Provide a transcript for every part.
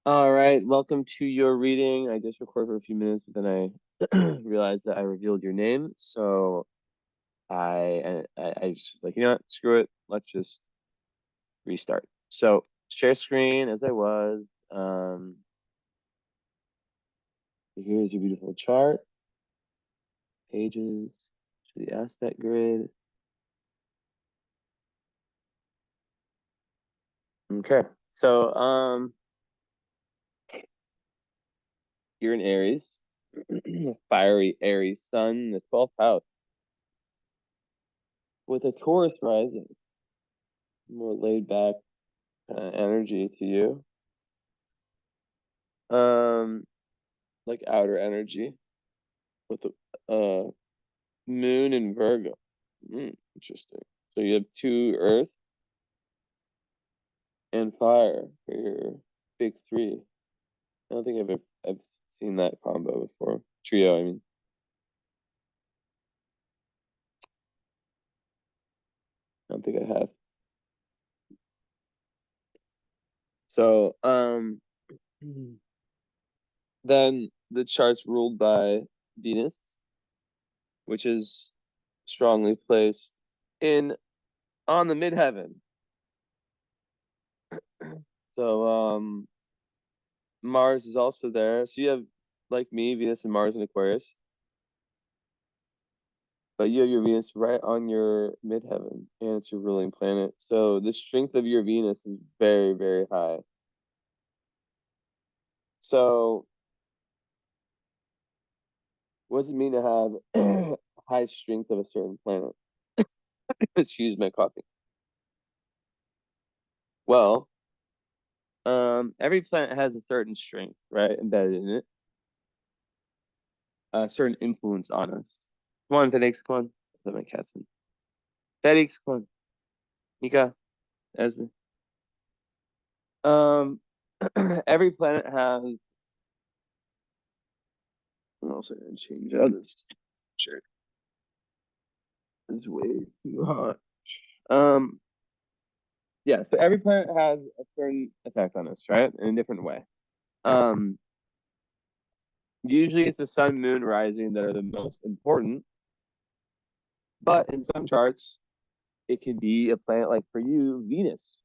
All right, welcome to your reading. I just recorded for a few minutes, but then I realized that I revealed your name. So I just was like, you know what, screw it. Let's just restart. So share screen as I was. Here's your beautiful chart, pages to the aspect grid. Okay, so you're in Aries, fiery Aries sun, the 12th house, with a Taurus rising, more laid back energy to you. Like outer energy with the moon and Virgo. Interesting. So you have two Earth and fire for your big three. I don't think I've seen that combo before. Trio, I mean. I don't think I have. So then the chart's ruled by Venus, which is strongly placed in on the midheaven. So Mars is also there. So you have, like me, Venus and Mars in Aquarius. But you have your Venus right on your midheaven, and it's your ruling planet. So the strength of your Venus is very, very high. So what does it mean to have high strength of a certain planet? Excuse my coughing. Well, every planet has a certain strength, right, embedded in it, a certain influence on us. Come on, Felix, come on. Let my cat's in. Felix, come on. Nika, Esme. Um, every planet has. I'm also gonna change out this shirt. It's way too hot. Um, yeah, so every planet has a certain effect on us, right? In a different way. Um, Usually it's the sun, moon, rising that are the most important. But in some charts, it could be a planet like for you, Venus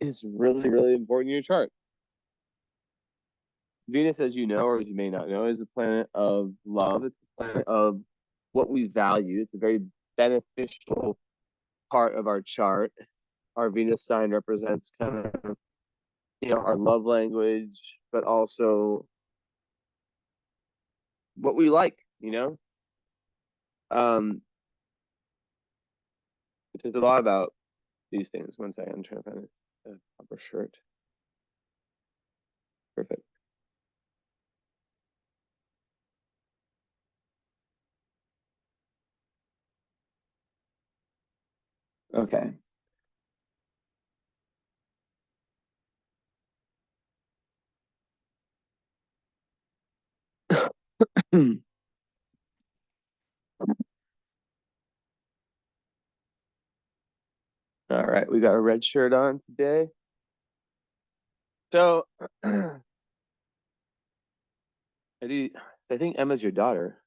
is really, really important in your chart. Venus, as you know, or as you may not know, is a planet of love. It's a planet of what we value. It's a very beneficial part of our chart. Our Venus sign represents kind of, our love language, but also what we like. Um, it says a lot about these things. One second, I'm trying to find a proper shirt. Perfect. Okay. All right, we got a red shirt on today. So I think Emma's your daughter.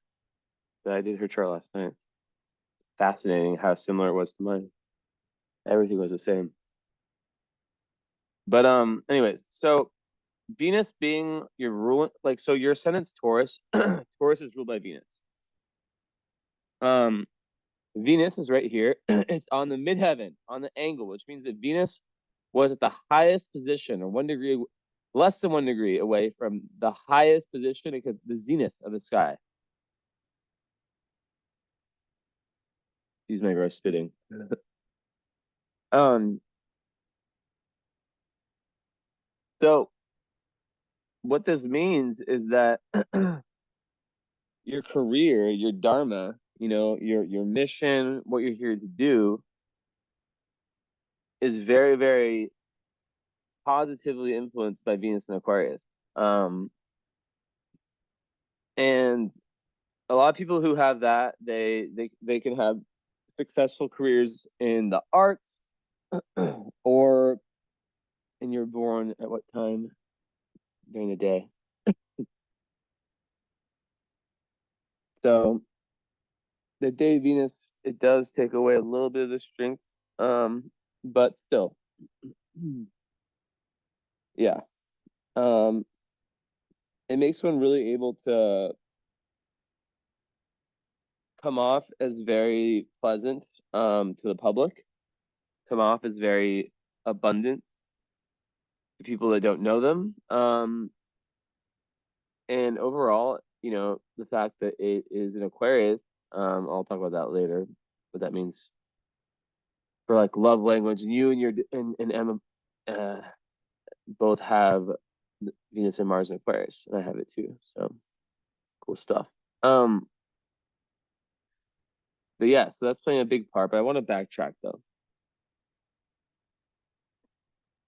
But I did her chart last night. Fascinating how similar it was to mine. Everything was the same. But anyways, so Venus being your rule, like, so your ascendant's Taurus. Taurus is ruled by Venus. Um, Venus is right here. It's on the midheaven, on the angle, which means that Venus was at the highest position, or 1 degree, less than 1 degree away from the highest position, the zenith of the sky. Excuse my gross spitting. um, so what this means is that your career, your dharma, your mission, what you're here to do is very, very positively influenced by Venus and Aquarius. Um, and a lot of people who have that, they can have successful careers in the arts, or and you're born at what time? during the day. So the day Venus, it does take away a little bit of the strength, but still, yeah. Um, it makes one really able to come off as very pleasant to the public, come off as very abundant to people that don't know them. And overall, the fact that it is an Aquarius, I'll talk about that later, what that means for like love language. And you and your and Emma both have Venus and Mars in Aquarius, and I have it too. So cool stuff. Um, but yeah, so that's playing a big part. But I want to backtrack though.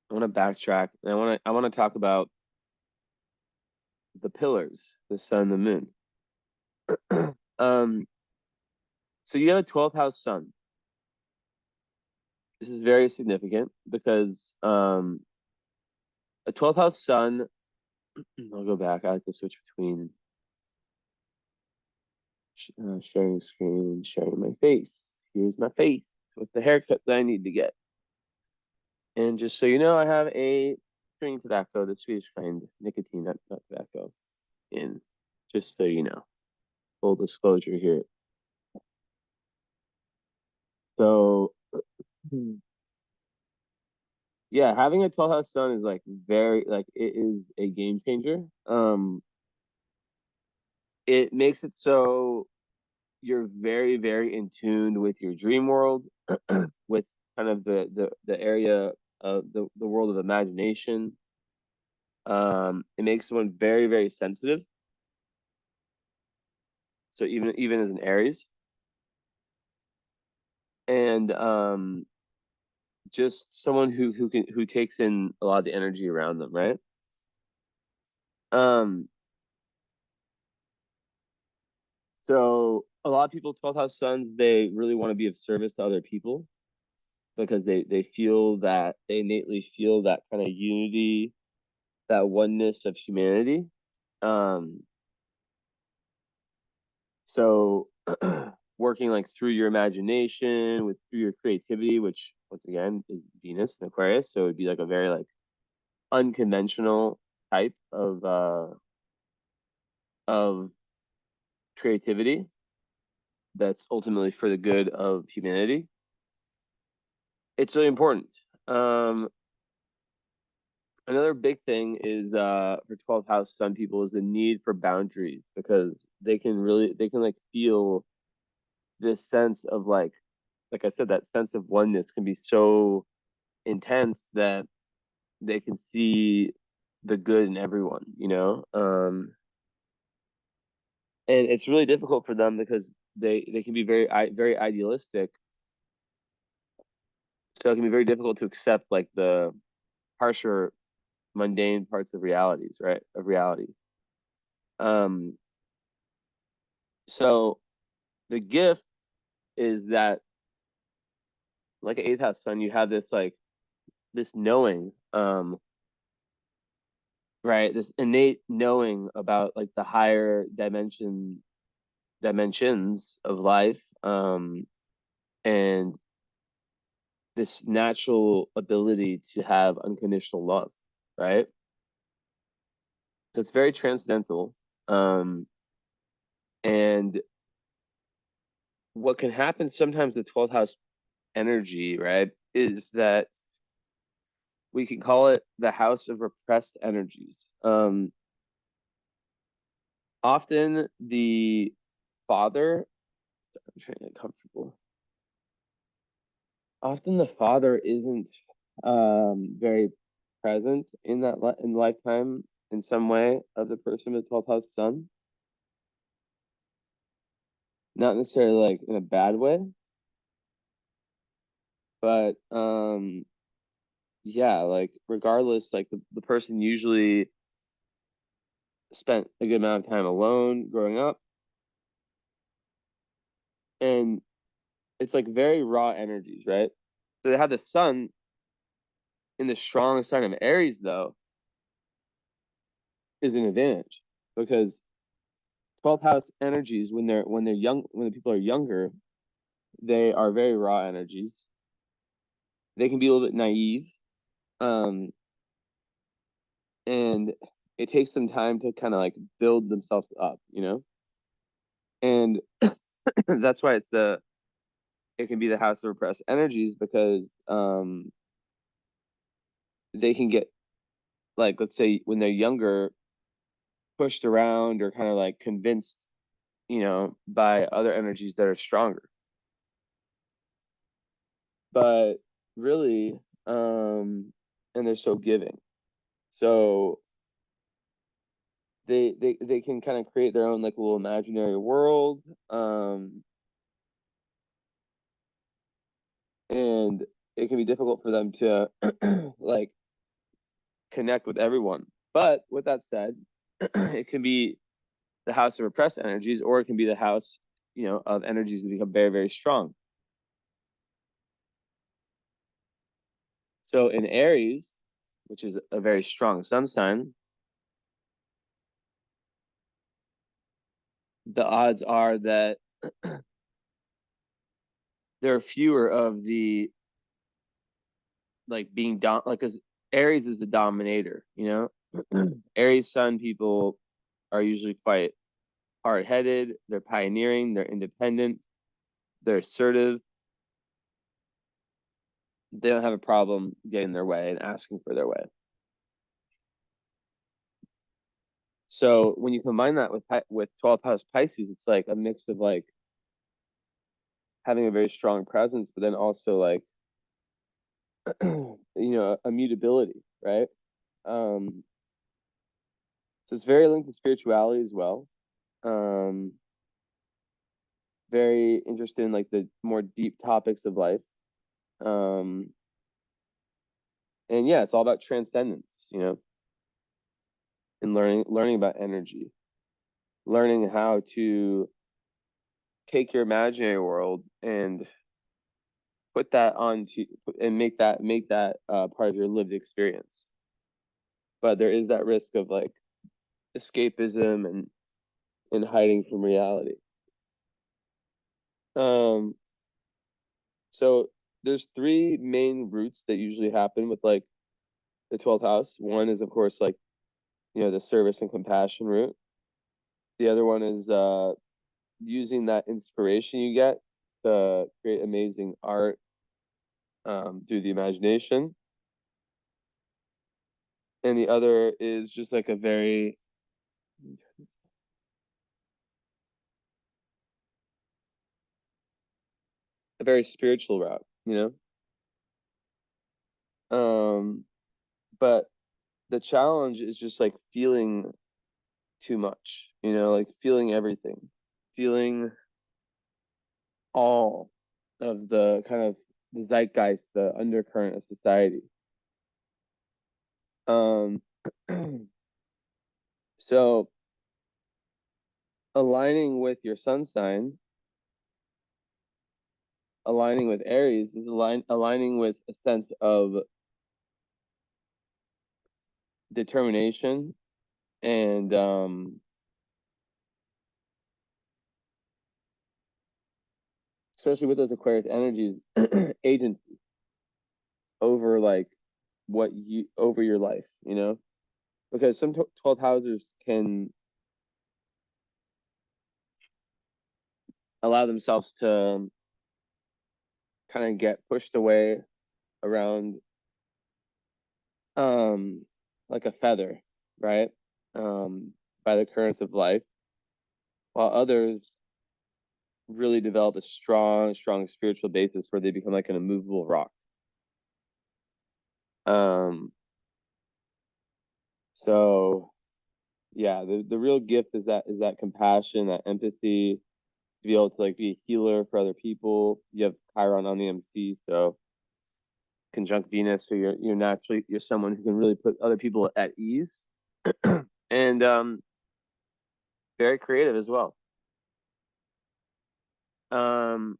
I want to backtrack, and I want to talk about the pillars, the sun, the moon. um, so you have a 12th house sun. This is very significant because a 12th house sun, I'll go back. I like to switch between sharing screen and sharing my face. Here's my face with the haircut that I need to get. And just so you know, I have a chewing tobacco, the Swedish kind, nicotine, not tobacco, in, just so you know. Full disclosure here. So, yeah, having a 12th house sun is like very, like, it is a game changer. It makes it so you're very, very in tune with your dream world, with kind of the area of the world of imagination. It makes someone very, very sensitive. So even as an Aries, and just someone who takes in a lot of the energy around them, right? Um, so a lot of people, 12th house suns, they really want to be of service to other people because they feel that they innately feel that kind of unity, that oneness of humanity. Um, so working like through your imagination, with through your creativity, which once again is Venus and Aquarius, so it'd be like a very like unconventional type of creativity that's ultimately for the good of humanity. It's really important. Um, Another big thing is for 12th house sun people is the need for boundaries because they can like feel this sense of like I said, that sense of oneness can be so intense that they can see the good in everyone, and it's really difficult for them because they can be very idealistic, so it can be very difficult to accept like the harsher, mundane parts of realities, right? Of reality. Um, so the gift is that, like an eighth house sun, you have this like this knowing, right? This innate knowing about like the higher dimensions of life, and this natural ability to have unconditional love, right? So it's very transcendental. Um, and what can happen sometimes with 12th house energy, right, is that we can call it the house of repressed energies. Often the father, I'm trying to get comfortable. Often the father isn't very present in in lifetime in some way of the person with 12th house sun. Not necessarily like in a bad way, but yeah, like regardless, like the person usually spent a good amount of time alone growing up, and it's like very raw energies, right? So they have the sun in the strong sign of Aries though, is an advantage, because 12th house energies, when they're young, when the people are younger, they are very raw energies. They can be a little bit naive, um, and it takes some time to kind of like build themselves up, you know. And that's why it can be the house of repressed energies, because they can get, like, let's say when they're younger, pushed around or kind of like convinced, by other energies that are stronger. But really, and they're so giving. So they can kind of create their own like little imaginary world. And it can be difficult for them to like connect with everyone. But with that said, it can be the house of repressed energies, or it can be the house, of energies that become very, very strong. So in Aries, which is a very strong sun sign, the odds are that there are fewer of the like being like, because Aries is the dominator, Aries sun people are usually quite hard-headed, they're pioneering, they're independent, they're assertive, they don't have a problem getting their way and asking for their way. So when you combine that with 12th house Pisces, it's like a mix of like having a very strong presence, but then also like immutability, right? So it's very linked to spirituality as well. Very interested in like the more deep topics of life. And yeah, it's all about transcendence, and learning about energy, learning how to take your imaginary world and put that onto and make that part of your lived experience. But there is that risk of like escapism and hiding from reality. Um, so there's three main roots that usually happen with like the 12th house. One is of course like, the service and compassion route. The other one is using that inspiration you get to create amazing art through the imagination. And the other is just like a very spiritual route, but the challenge is just like feeling too much, like feeling everything, feeling all of the kind of the zeitgeist, the undercurrent of society. Um, so aligning with your sun sign, aligning with Aries is aligning with a sense of determination and especially with those Aquarius energies, agency over like over your life, because some 12th houses can allow themselves to kind of get pushed away around um like a feather, right? By the currents of life, while others really develop a strong, strong spiritual basis where they become like an immovable rock. So yeah, the real gift is that compassion, that empathy, to be able to like be a healer for other people. You have Chiron on the MC, so conjunct Venus, so you're someone who can really put other people at ease, and very creative as well. Um,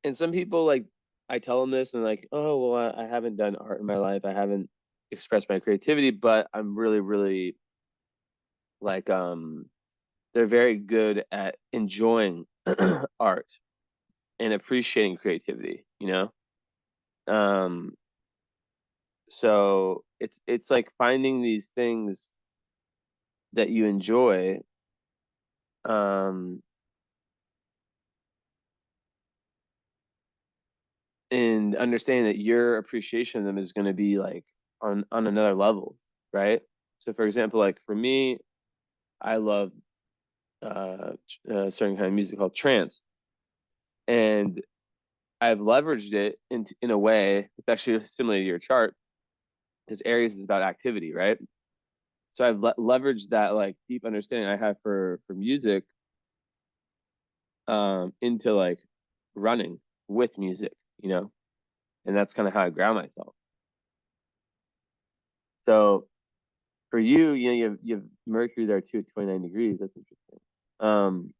and some people like I tell them this and like, oh well, I haven't done art in my life. I haven't. express my creativity, but I'm really, really like they're very good at enjoying art and appreciating creativity, you know? Um, so it's like finding these things that you enjoy, um, and understanding that your appreciation of them is going to be like on another level, right? So for example, like for me, I love a certain kind of music called trance, and I've leveraged it in a way it's actually similar to your chart because Aries is about activity, right? So I've leveraged that like deep understanding I have for music into like running with music, you know, and that's kind of how I ground myself. So for you, you know, you have Mercury there too at 29 degrees. That's interesting. Um,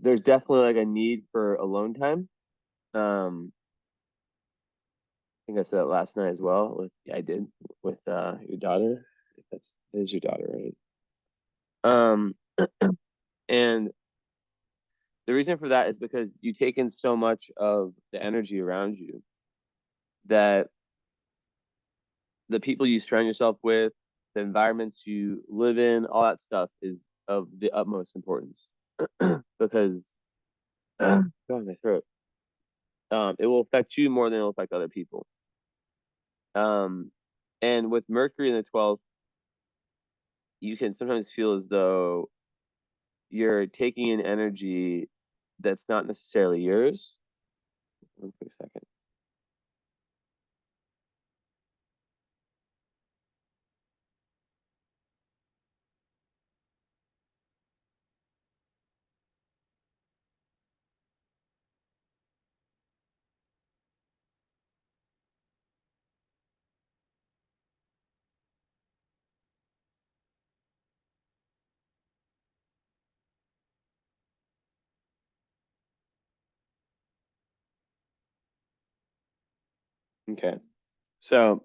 there's definitely like a need for alone time. I think I said that last night as well. I did with your daughter. If that is your daughter, right? Um, and the reason for that is because you take in so much of the energy around you that the people you surround yourself with, the environments you live in, all that stuff is of the utmost importance because God, my throat. It will affect you more than it will affect other people. Um, and with Mercury in the 12th, you can sometimes feel as though you're taking in energy that's not necessarily yours. One quick second. Okay. So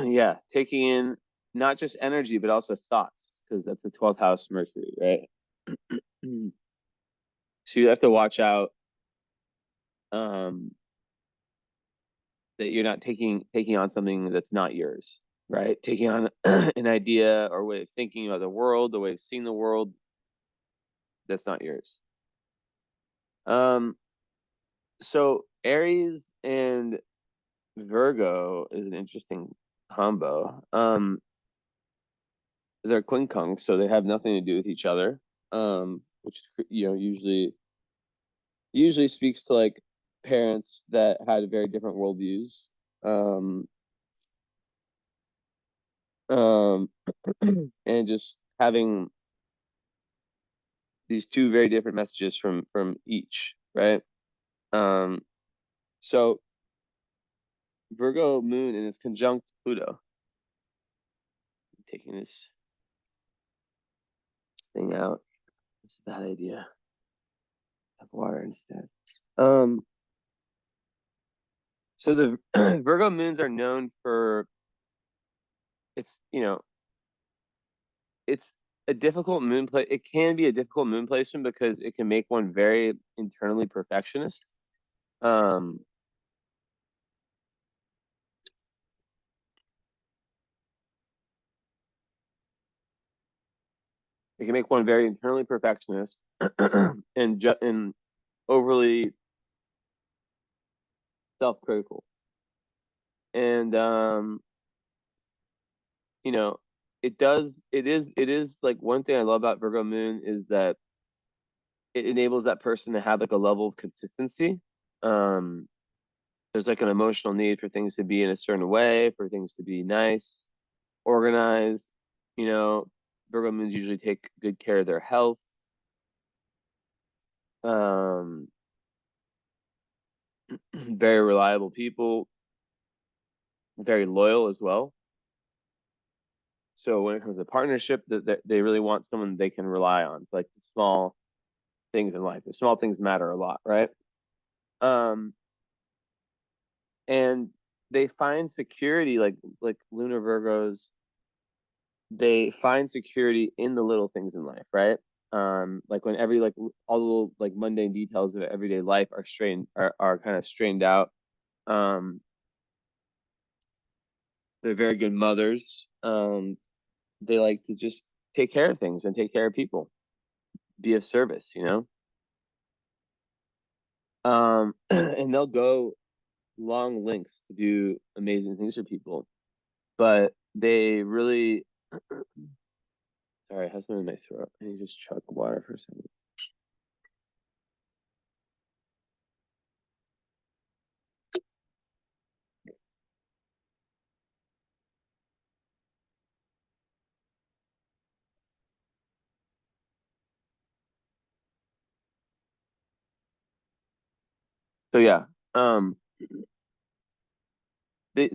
yeah, taking in not just energy, but also thoughts, because that's the 12th house Mercury, right? So you have to watch out um, that you're not taking on something that's not yours, right? Taking on an idea or way of thinking about the world, the way of seeing the world that's not yours. Um, so Aries and Virgo is an interesting combo. They're quincunx, so they have nothing to do with each other. Which you know usually speaks to like parents that had very different worldviews. Um, um, and just having these two very different messages from each, right? Um, so Virgo moon and it's conjunct Pluto. I'm taking this thing out. It's a bad idea. Have water instead. Um, so the Virgo moons are known for it's you know it's a difficult moon place. It can be a difficult moon placement because it can make one very internally perfectionist. Um, it can make one very internally perfectionist and overly self-critical. And you know, it is like one thing I love about Virgo moon is that it enables that person to have like a level of consistency. Um, there's like an emotional need for things to be in a certain way, for things to be nice, organized. You know, Virgo moons usually take good care of their health. Um, very reliable people, very loyal as well. So when it comes to partnership, that they really want someone they can rely on, like the small things in life. The small things matter a lot, right? Um, and they find security, like lunar Virgos, they find security in the little things in life, right? Like when like all the little like mundane details of everyday life are kind of strained out. Um, they're very good mothers. They like to just take care of things and take care of people, be of service, you know. And they'll go long lengths to do amazing things for people, but they really, sorry, I have something in my throat. I need to just chug water for a second. So yeah, um, they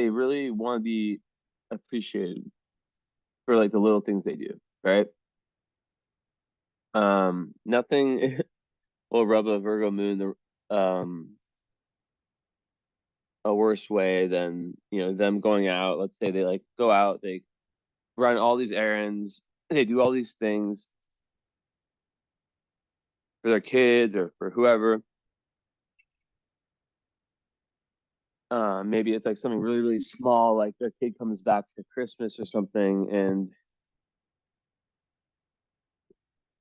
really want to be appreciated for like the little things they do, right? Nothing will rub a Virgo moon a worse way than, you know, them going out. Let's say they like go out, they run all these errands, they do all these things for their kids or for whoever. Maybe it's like something really, really small, like their kid comes back for Christmas or something, and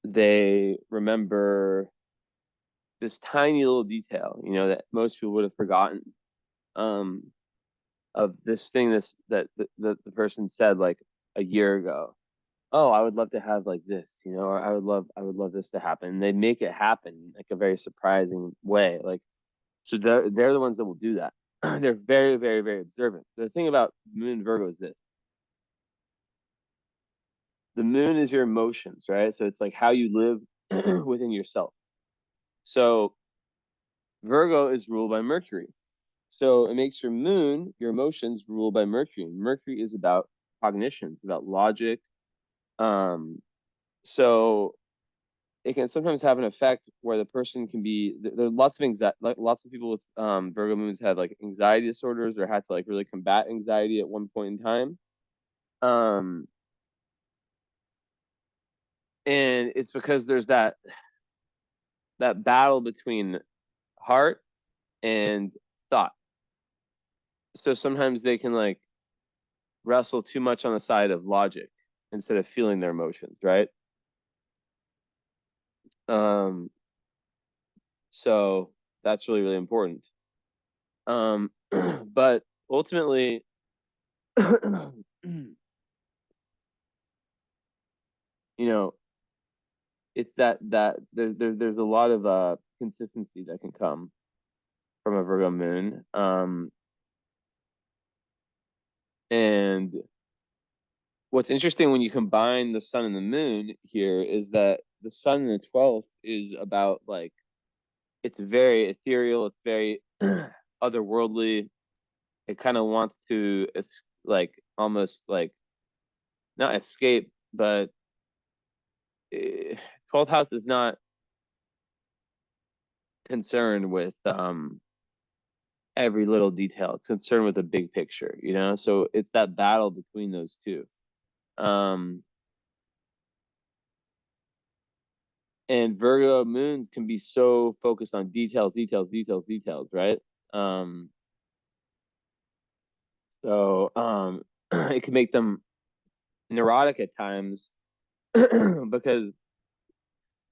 they remember this tiny little detail, you know, that most people would have forgotten, um, of this thing that the person said like a year ago. Oh, I would love to have like this, you know, or I would love this to happen. And they make it happen like a very surprising way. Like, so they're the ones that will do that. They're very, very, very observant. The thing about Moon Virgo is this: the moon is your emotions, right? So it's like how you live within yourself. So Virgo is ruled by Mercury. So it makes your moon, your emotions, ruled by Mercury. Mercury is about cognition, it's about logic. Um, so it can sometimes have an effect where the person can be there are lots of anxiety, like lots of people with Virgo moons have like anxiety disorders or had to like really combat anxiety at one point in time. Um, and it's because there's that battle between heart and thought. So sometimes they can like wrestle too much on the side of logic instead of feeling their emotions, right? Um, so that's really, really important. But ultimately, you know, it's that there's a lot of consistency that can come from a Virgo moon. And what's interesting when you combine the sun and the moon here is that the sun in the 12th is about like it's very ethereal, it's very otherworldly. It kind of wants to like almost like not escape, but 12th house is not concerned with every little detail. It's concerned with the big picture, you know? So it's that battle between those two. Um, and Virgo moons can be so focused on details, right? Um, so it can make them neurotic at times because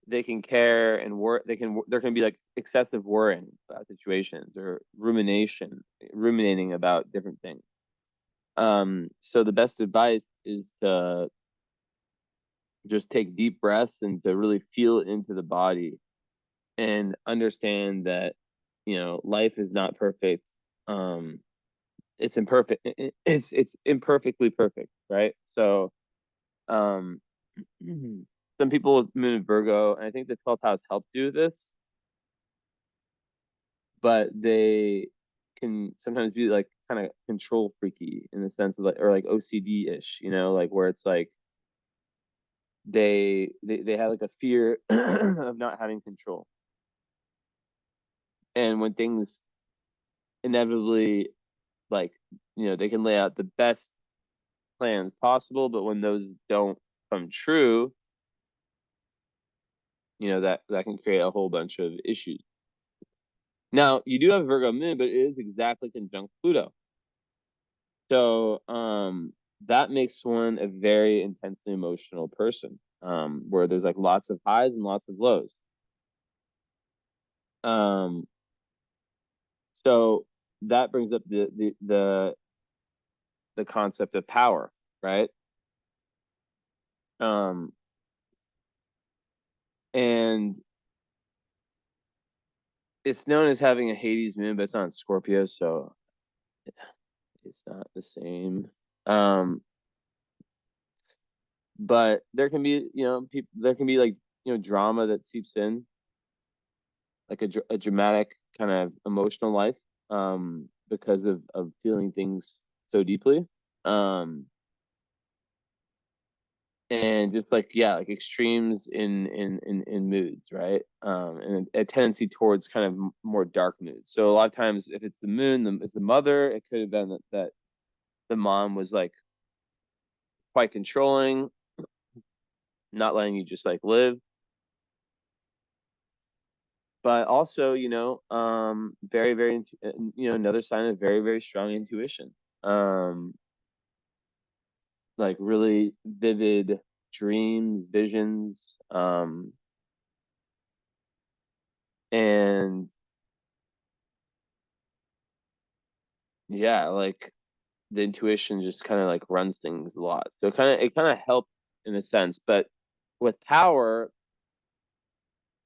they can care and work. There can be like excessive worrying about situations or ruminating about different things. So the best advice is to just take deep breaths and to really feel it into the body and understand that, you know, life is not perfect. Um, it's imperfect. It's imperfectly perfect, right? So, um, some people with Moon in Virgo, and I think the 12th house helps do this, but they can sometimes be like kind of control freaky in the sense of like, or like OCD ish, you know, like where it's like they have like a fear of not having control. And when things inevitably, like, they can lay out the best plans possible, but when those don't come true, that can create a whole bunch of issues. Now, you do have Virgo moon, but it is exactly conjunct Pluto. So that makes one a very intensely emotional person, where there's like lots of highs and lots of lows. So that brings up the concept of power, right? And it's known as having a Hades moon, but it's not in Scorpio, so it's not the same. But there can be, there can be like, drama that seeps in, like a dramatic kind of emotional life, because of feeling things so deeply. And just like, yeah, like extremes in moods, right? And a tendency towards kind of more dark moods. So a lot of times, if it's the moon, it's the mother. It could have been that the mom was like quite controlling, not letting you just like live. But also, very, very, another sign of very, very strong intuition. Like really vivid dreams, visions, and yeah, like the intuition just kind of like runs things a lot. So it kind of helped in a sense, but with power,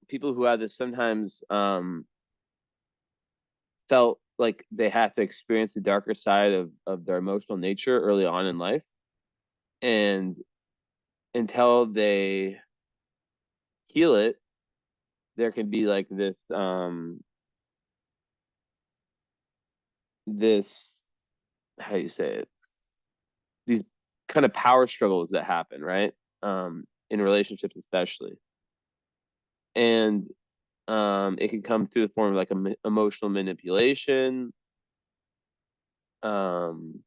people who have this sometimes felt like they had to experience the darker side of their emotional nature early on in life, and until they heal it, there can be like this, how do you say it, these kind of power struggles that happen, right? In relationships especially. And it can come through the form of like emotional manipulation. um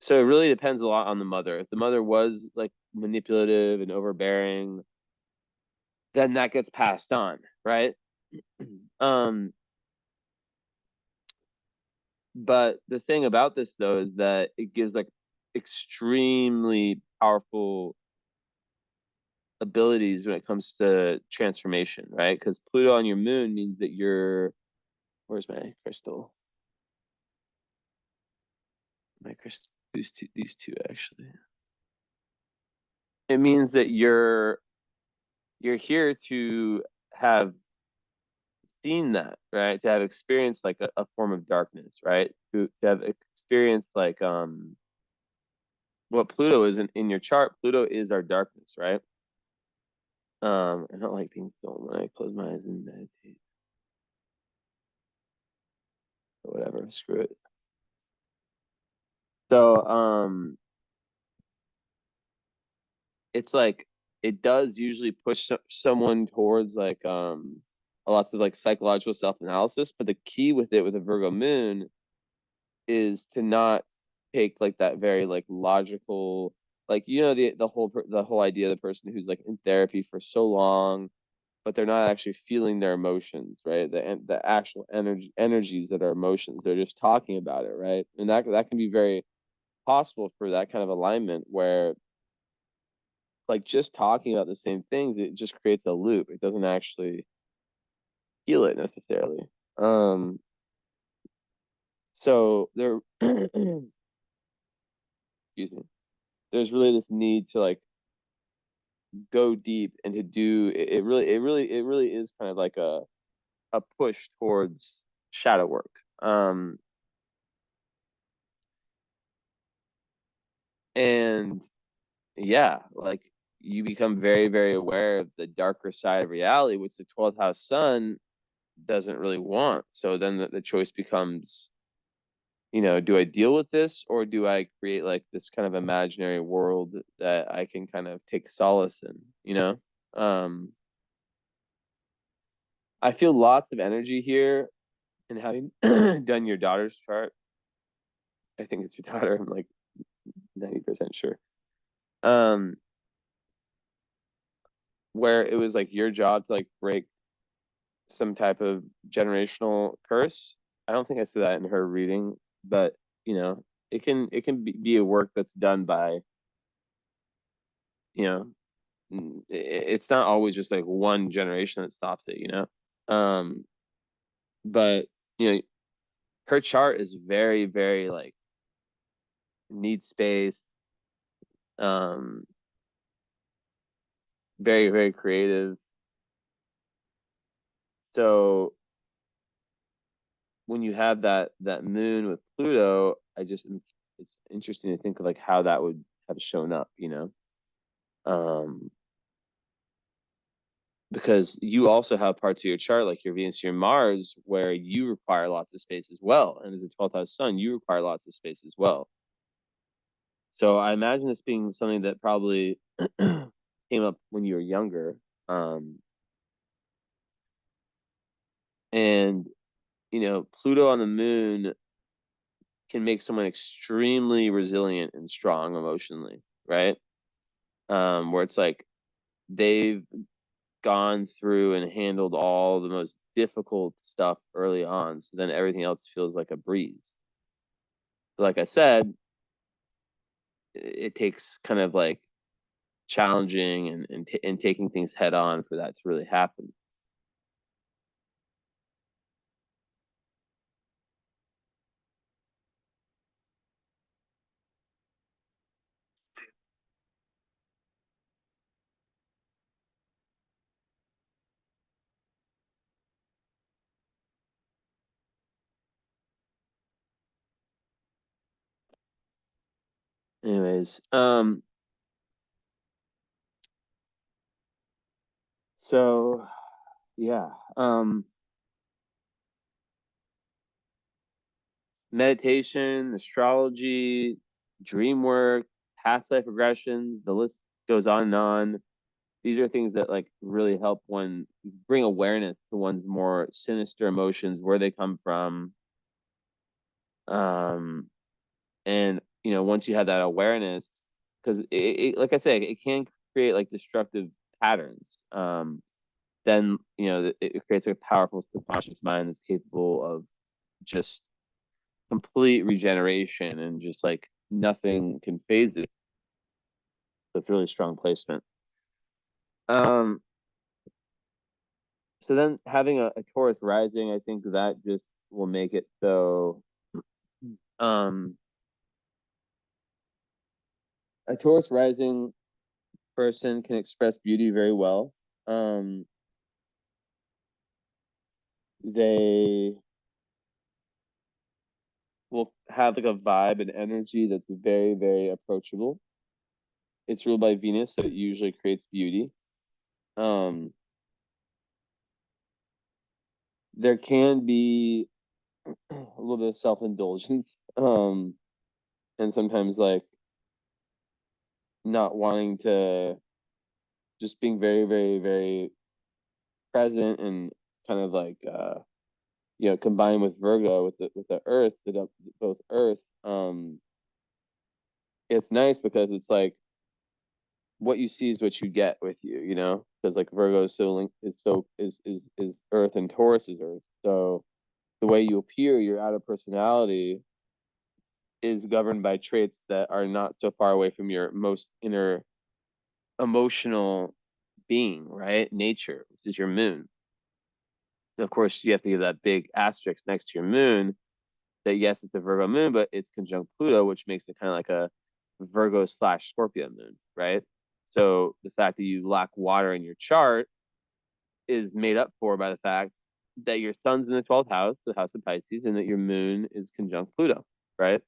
so it really depends a lot on the mother. If the mother was like manipulative and overbearing, then that gets passed on, right? um but the thing about this though is that it gives like extremely powerful abilities when it comes to transformation, right? Because Pluto on your moon means that you're, where's my crystal? My crystal, these two actually. It means that you're here to have seen that, right? To have experienced like a form of darkness, right? To have experienced like what Pluto is in your chart. Pluto is our darkness, right? I don't like being still when I close my eyes and meditate. Or whatever, screw it. So it's like it does usually push someone towards like lots of like psychological self-analysis, but the key with it with a Virgo moon is to not take like that very like logical, like the whole idea of the person who's like in therapy for so long, but they're not actually feeling their emotions, right? The actual energies that are emotions, they're just talking about it, right? And that can be very possible for that kind of alignment where like just talking about the same things, it just creates a loop. It doesn't actually heal it necessarily. So there excuse me, there's really this need to like go deep and to do it. It really is kind of like a push towards shadow work. And yeah, like you become very, very aware of the darker side of reality, which the 12th house sun doesn't really want. So then the choice becomes, do I deal with this, or do I create like this kind of imaginary world that I can kind of take solace in? I feel lots of energy here, and having done your daughter's chart, I think it's your daughter, I'm like 90% sure. Where it was like your job to like break some type of generational curse. I don't think I said that in her reading, but it can be a work that's done by, you know, it's not always just like one generation that stops it. Um, but you know, her chart is very, very like need space, um, very, very creative. So when you have that moon with Pluto, it's interesting to think of like how that would have shown up. Um, because you also have parts of your chart like your Venus, your Mars, where you require lots of space as well. And as a 12th house sun, you require lots of space as well. So I imagine this being something that probably came up when you were younger. Um, and Pluto on the moon can make someone extremely resilient and strong emotionally, right? Where it's like they've gone through and handled all the most difficult stuff early on, so then everything else feels like a breeze. But like I said, it takes kind of like challenging and taking things head on for that to really happen. Anyways, so yeah, meditation, astrology, dream work, past life regressions, the list goes on and on. These are things that like really help one bring awareness to one's more sinister emotions, where they come from. Um, and once you have that awareness, because like I said, it can create like destructive patterns. Then it creates a powerful subconscious mind that's capable of just complete regeneration, and just like nothing can phase it. So it's really strong placement. Um, so then having a Taurus rising, I think that just will make it so um a Taurus rising person can express beauty very well. Um, they will have like a vibe and energy that's very, very approachable. It's ruled by Venus, so it usually creates beauty. Um, there can be a little bit of self-indulgence, and sometimes like not wanting to, just being very, very, very present, and kind of like combined with Virgo, with the Earth, both Earth. It's nice because it's like what you see is what you get with you, because like Virgo is so linked, is Earth, and Taurus is Earth. So the way you appear, your outer personality, is governed by traits that are not so far away from your most inner emotional being, right? Nature, which is your moon. Of course, you have to give that big asterisk next to your moon that yes, it's a Virgo moon, but it's conjunct Pluto, which makes it kind of like a Virgo/Scorpio moon, right? So the fact that you lack water in your chart is made up for by the fact that your sun's in the 12th house, the house of Pisces, and that your moon is conjunct Pluto, right?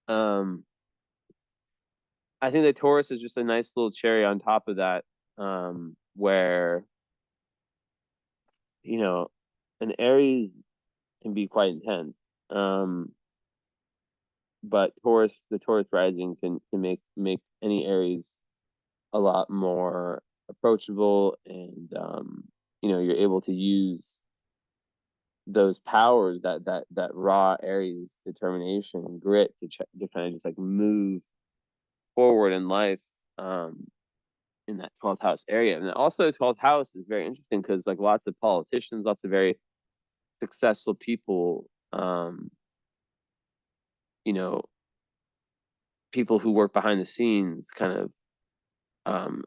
Um, I think that Taurus is just a nice little cherry on top of that, where you know an Aries can be quite intense. But the Taurus rising can make any Aries a lot more approachable, and you're able to use those powers, that raw Aries determination and grit to kind of just like move forward in life, in that 12th house area. And also 12th house is very interesting because like lots of politicians, lots of very successful people, you know, people who work behind the scenes kind of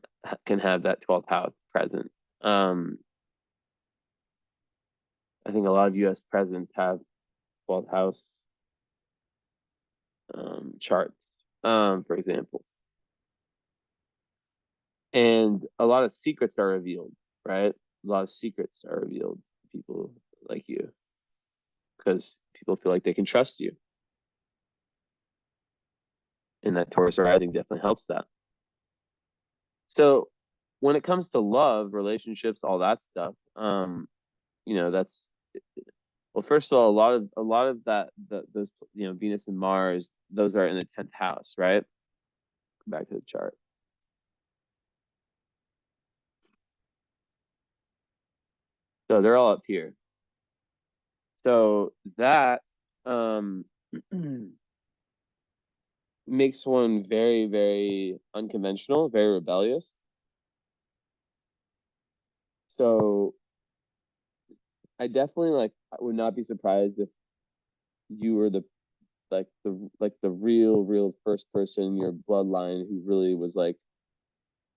can have that 12th house present. I think a lot of US presidents have 12th house charts, for example. And a lot of secrets are revealed, right? A lot of secrets are revealed to people like you because people feel like they can trust you. And that Taurus rising definitely helps that. So when it comes to love, relationships, all that stuff, that's, well, first of all, a lot of those, Venus and Mars, those are in the 10th house, right? Back to the chart. So they're all up here. So that makes one very, very unconventional, very rebellious. So I definitely I would not be surprised if you were the real first person in your bloodline who really was like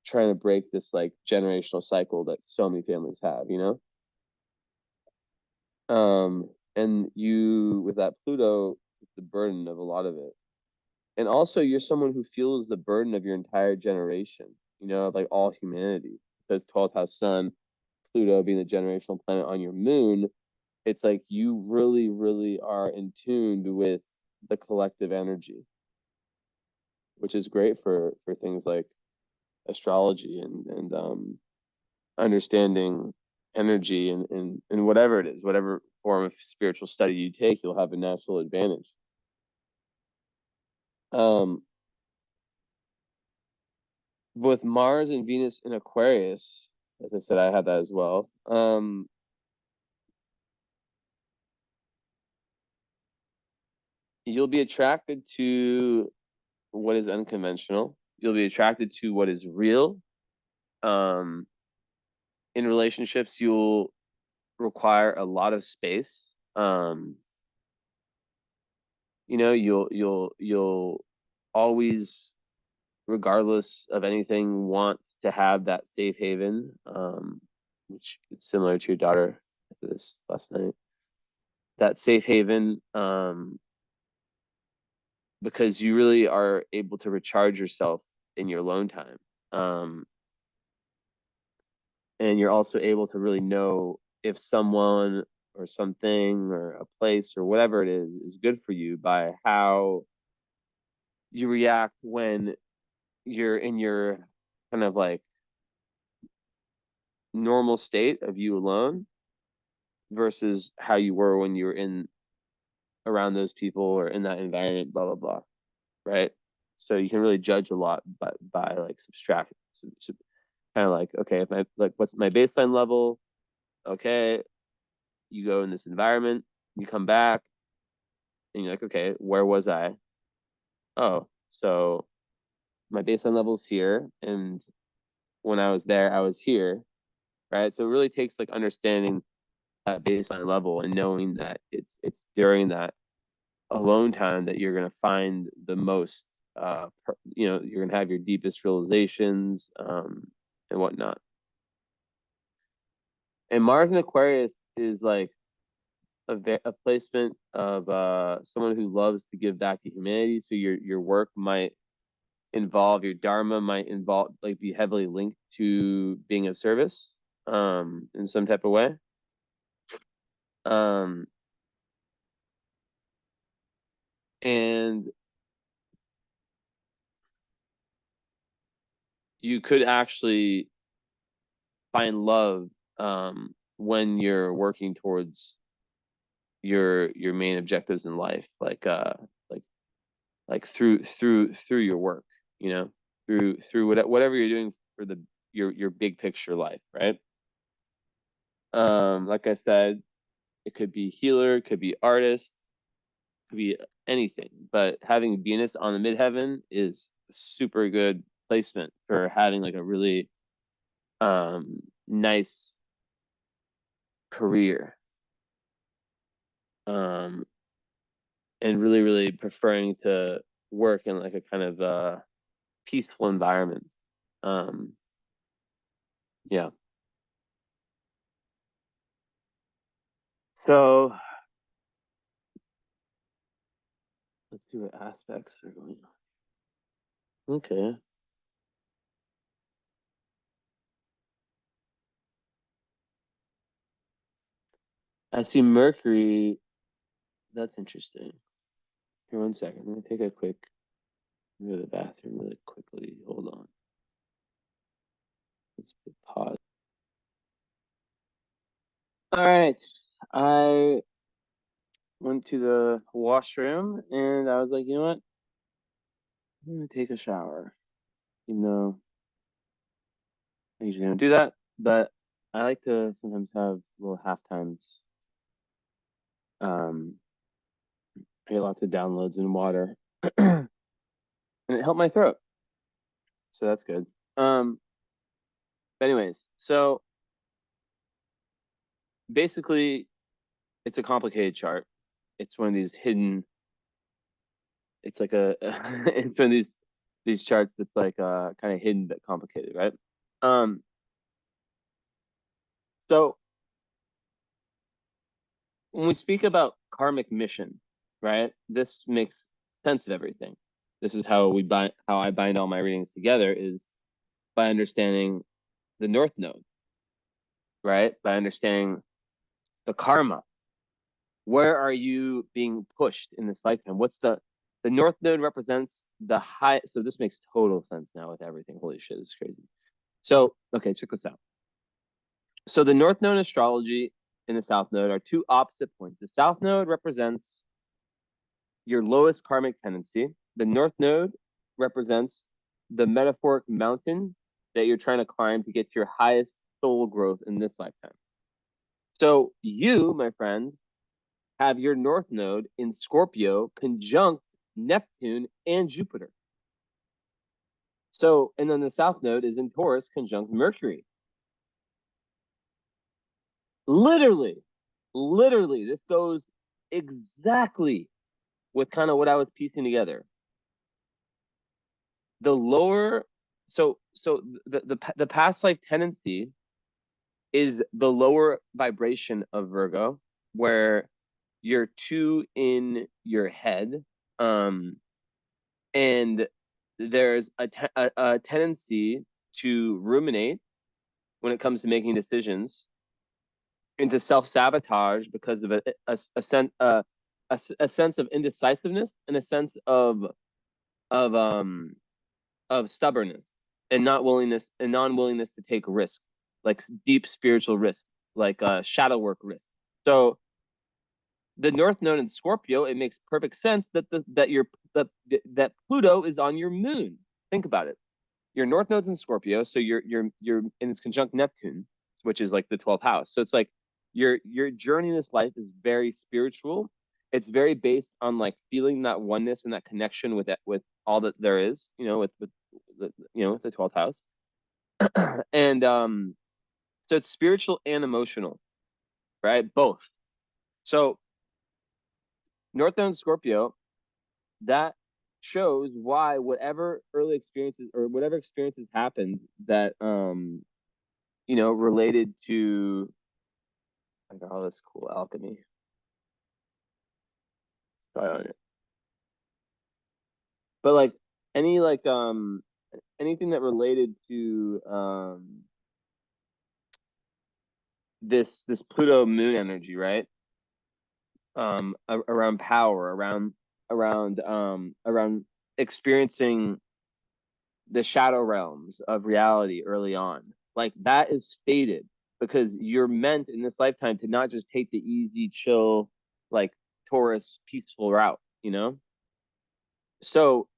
trying to break this like generational cycle that so many families have, and you with that Pluto, the burden of a lot of it. And also you're someone who feels the burden of your entire generation, like all humanity, because 12th house sun, Pluto being the generational planet on your moon, it's like you really, really are in tune with the collective energy, which is great for things like astrology and understanding energy and whatever it is, whatever form of spiritual study you take, you'll have a natural advantage. With Mars and Venus in Aquarius, as I said, I had that as well. You'll be attracted to what is unconventional. You'll be attracted to what is real. In relationships, you'll require a lot of space. You'll always, regardless of anything, want to have that safe haven, which is similar to your daughter this last night. That safe haven, because you really are able to recharge yourself in your alone time. And you're also able to really know if someone or something or a place or whatever it is good for you by how you react when you're in your kind of like normal state of you alone versus how you were when you were in around those people or in that environment, blah blah blah, right? So you can really judge a lot by like subtract, kind of like, okay, if I like, what's my baseline level? Okay, you go in this environment, you come back, and you're like, okay, where was I? Oh, so my baseline level's here, and when I was there, I was here, right? So it really takes like understanding that baseline level and knowing that it's during that alone time that you're gonna find the most, you're gonna have your deepest realizations, and whatnot. And Mars in Aquarius is like a placement of someone who loves to give back to humanity. So your work might involve, your dharma might involve, like, be heavily linked to being of service, in some type of way. Um, and you could actually find love when you're working towards your main objectives in life, like through your work, you know, through whatever you're doing for your big picture life, right? Like I said, it could be healer, it could be artist, it could be anything, but having Venus on the midheaven is super good placement for having like a really nice career, and really, really preferring to work in like a kind of peaceful environment. Yeah. So let's see what aspects are going on. Okay. I see Mercury. That's interesting. Here, 1 second. Let me take a quick go to the bathroom really quickly. Hold on. Let's pause. All right. I went to the washroom and I was like, you know what? I'm gonna take a shower. You know, I usually don't do that, but I like to sometimes have little half times. I get lots of downloads in water, and it helped my throat, so that's good. But anyways, so basically, it's a complicated chart. It's one of these hidden. It's like a. It's one of these charts that's like kind of hidden but complicated, right? Um. So when we speak about karmic mission, right? This makes sense of everything. This is how I bind all my readings together is by understanding the North Node, right? By understanding the karma. Where are you being pushed in this lifetime? What's the North Node represents the high. So this makes total sense now with everything. Holy shit, this is crazy. So, okay, check this out. So the North Node astrology and the South Node are two opposite points. The South Node represents your lowest karmic tendency. The North Node represents the metaphoric mountain that you're trying to climb to get to your highest soul growth in this lifetime. So you, my friend, have your North Node in Scorpio conjunct Neptune and Jupiter. So, and then the South Node is in Taurus conjunct Mercury. Literally, this goes exactly with kind of what I was piecing together. The lower, so the past life tendency is the lower vibration of Virgo, where you're too in your head, and there's a tendency to ruminate when it comes to making decisions, and to self-sabotage because of a sense of indecisiveness and a sense of stubbornness and non-willingness to take risks, like deep spiritual risks, like shadow work risks. So the North Node in Scorpio, it makes perfect sense that that Pluto is on your moon. Think about it. Your North Node's in Scorpio, so you're and it's conjunct Neptune, which is like the 12th house. So it's like your journey in this life is very spiritual. It's very based on like feeling that oneness and that connection with all that there is, you know, with with the 12th house. And so it's spiritual and emotional, right? Both. So North Node Scorpio, that shows why whatever early experiences or whatever experiences happened that related to like all this cool alchemy. Try on it. But like any like anything that related to this Pluto moon energy, right? Around power, around experiencing the shadow realms of reality early on. Like that is fated because you're meant in this lifetime to not just take the easy, chill, like Taurus peaceful route, you know? So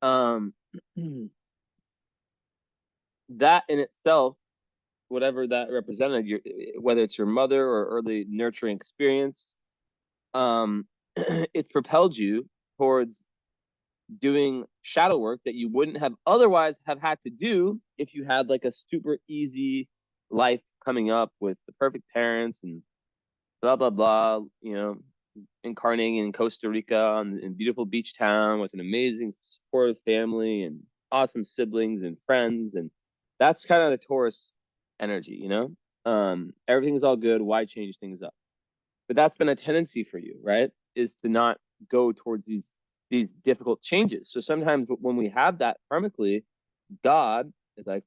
um that in itself, whatever that represented, whether it's your mother or early nurturing experience, it's propelled you towards doing shadow work that you wouldn't have otherwise have had to do if you had like a super easy life coming up with the perfect parents and blah blah blah, you know, incarnating in Costa Rica in beautiful beach town with an amazing supportive family and awesome siblings and friends. And that's kind of the Taurus energy, you know? Everything's all good. Why change things up? But that's been a tendency for you, right? Is to not go towards these difficult changes. So sometimes when we have that karmically, God, as I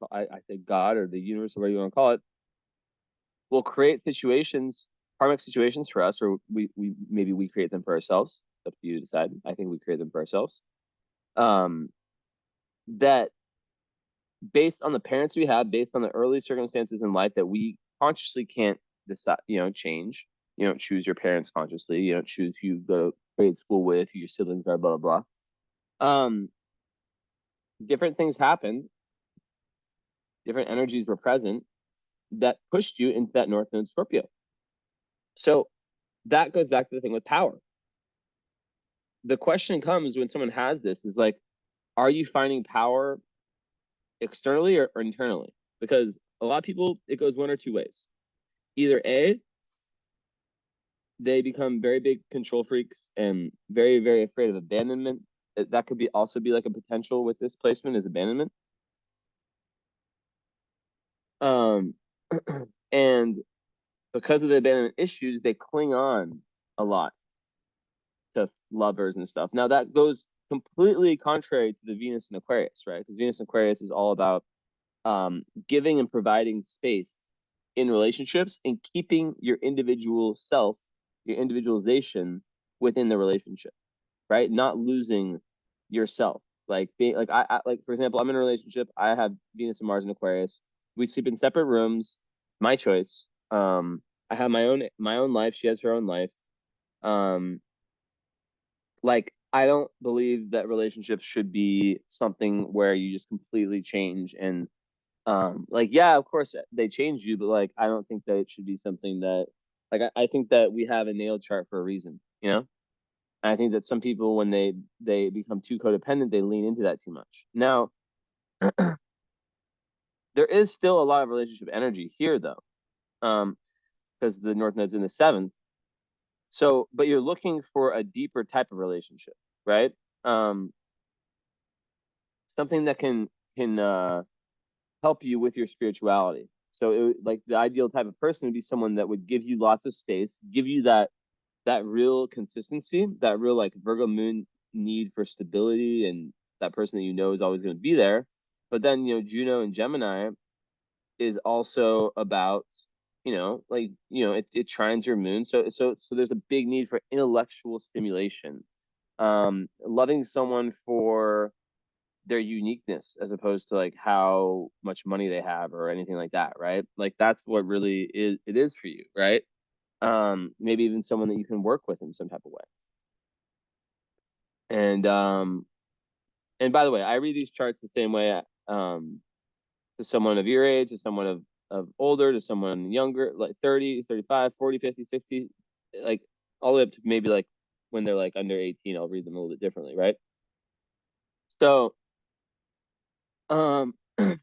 say God or the universe or whatever you want to call it, will create situations, karmic situations for us, or maybe we create them for ourselves. It's up to you to decide. I think we create them for ourselves. That based on the parents we have, based on the early circumstances in life that we consciously can't decide, you know, change. You don't choose your parents consciously. You don't choose who you go to grade school with, who your siblings are, blah blah blah. Different things happened. Different energies were present that pushed you into that North Node Scorpio. So that goes back to the thing with power. The question comes when someone has this is like, are you finding power externally or internally? Because a lot of people, it goes one or two ways. Either A, they become very big control freaks and very, very afraid of abandonment. That could be also be like a potential with this placement is abandonment. And because of the abandonment issues, they cling on a lot to lovers and stuff. Now that goes completely contrary to the Venus and Aquarius, right? Because Venus and Aquarius is all about giving and providing space in relationships and keeping your individual self, your individualization within the relationship, right? Not losing yourself. Like being like I like for example, I'm in a relationship. I have Venus and Mars and Aquarius. We sleep in separate rooms. My choice. I have my own life. She has her own life. Um, like I don't believe that relationships should be something where you just completely change and like yeah, of course they change you, but like I don't think that it should be something that like I think that we have a nail chart for a reason, you know? And I think that some people when they become too codependent, they lean into that too much. Now, there is still a lot of relationship energy here though. Because the North Node's in the seventh. So, but you're looking for a deeper type of relationship, right? Um, something that can help you with your spirituality. So, like the ideal type of person would be someone that would give you lots of space, give you that real consistency, that real like Virgo moon need for stability, and that person that you know is always going to be there. But then Juno and Gemini is also about like it trines your moon, so there's a big need for intellectual stimulation, loving someone for their uniqueness as opposed to like how much money they have or anything like that, right? Like that's what really it is for you, right? Maybe even someone that you can work with in some type of way. And by the way, I read these charts the same way to someone of your age, to someone of older, to someone younger, like 30, 35, 40, 50, 60, like all the way up to maybe like when they're like under 18, I'll read them a little bit differently, right? So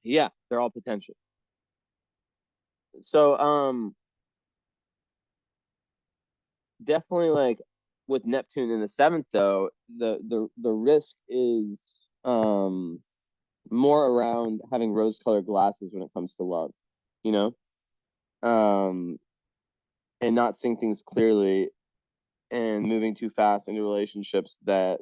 yeah, they're all potential. So definitely like with Neptune in the seventh though, the risk is more around having rose colored glasses when it comes to love, you know? Um and not seeing things clearly and moving too fast into relationships that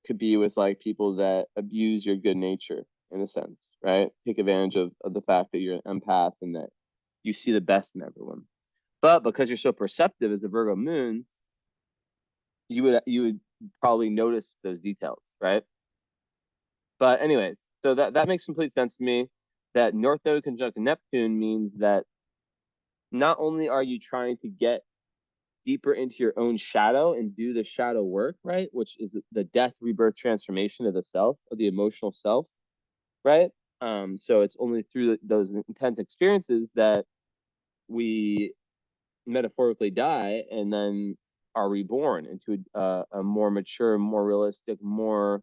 could be with like people that abuse your good nature in a sense, right? Take advantage of the fact that you're an empath and that you see the best in everyone. But because you're so perceptive as a Virgo moon, you would probably notice those details, right? But anyways, so that makes complete sense to me. That North Node conjunct Neptune means that not only are you trying to get deeper into your own shadow and do the shadow work, right? Which is the death, rebirth, transformation of the self, of the emotional self, right? So it's only through those intense experiences that we metaphorically die and then are reborn into a more mature, more realistic, more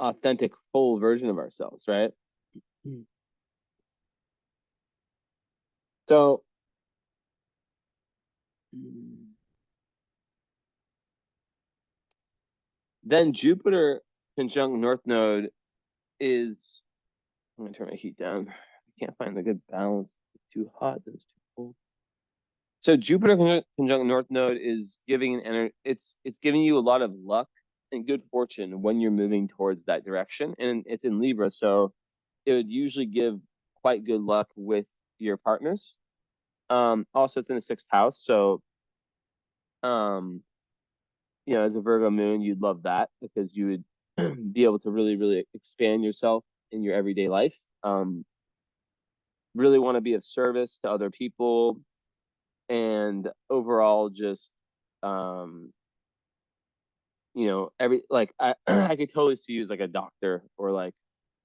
authentic, full version of ourselves, right? So then Jupiter conjunct North Node is, I'm gonna turn my heat down. I can't find the good balance. It's too hot, then it's too cold. So Jupiter conjunct North Node is giving it's giving you a lot of luck and good fortune when you're moving towards that direction. And it's in Libra, so it would usually give quite good luck with your partners. Also it's in the 6th house, so as a Virgo moon, you'd love that because you would be able to really, really expand yourself in your everyday life. Really want to be of service to other people, and overall just every like I I could totally see you as like a doctor or like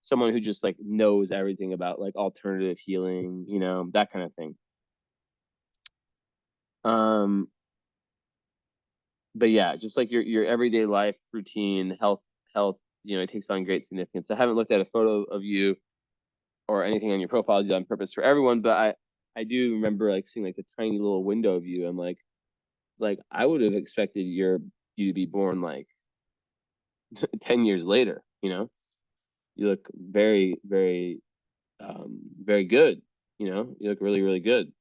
someone who just like knows everything about like alternative healing, that kind of thing. Um but yeah, just like your everyday life routine, health, it takes on great significance. I haven't looked at a photo of you or anything on your profile on purpose for everyone, but I do remember like seeing like a tiny little window of you. I'm like I would have expected you to be born like 10 years later. You look very, very very good. You look really, really good,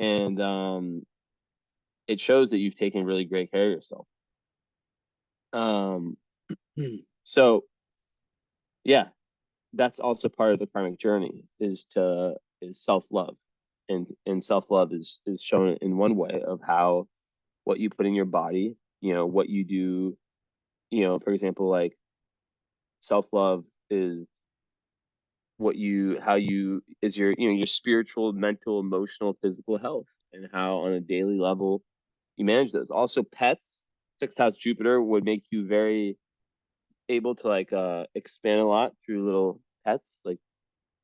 and it shows that you've taken really great care of yourself. um so yeah, that's also part of the karmic journey, is self-love. And self-love is shown in one way of how what you put in your body, what you do. For example, like self-love is how you is your spiritual, mental, emotional, physical health, and how on a daily level you manage those. Also pets, 6th house Jupiter would make you very able to like expand a lot through little pets like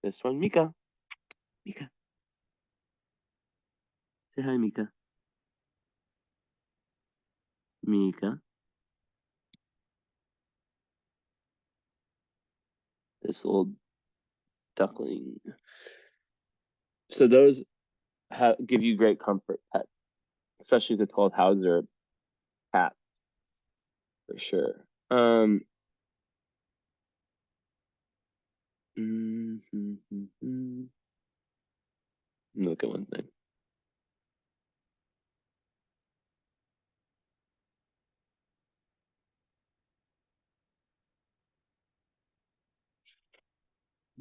this one. Mika, say hi. Mika, this little duckling. So those give you great comfort, pets, especially the 12th house or cat, for sure. Look at one thing.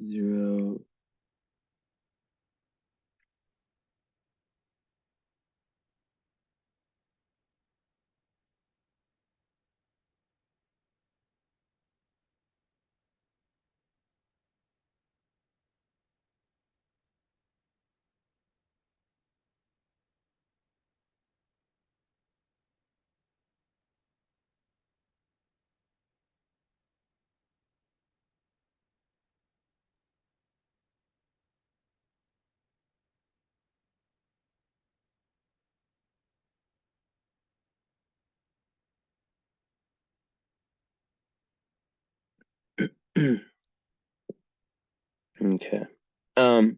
Zero. Okay. Um,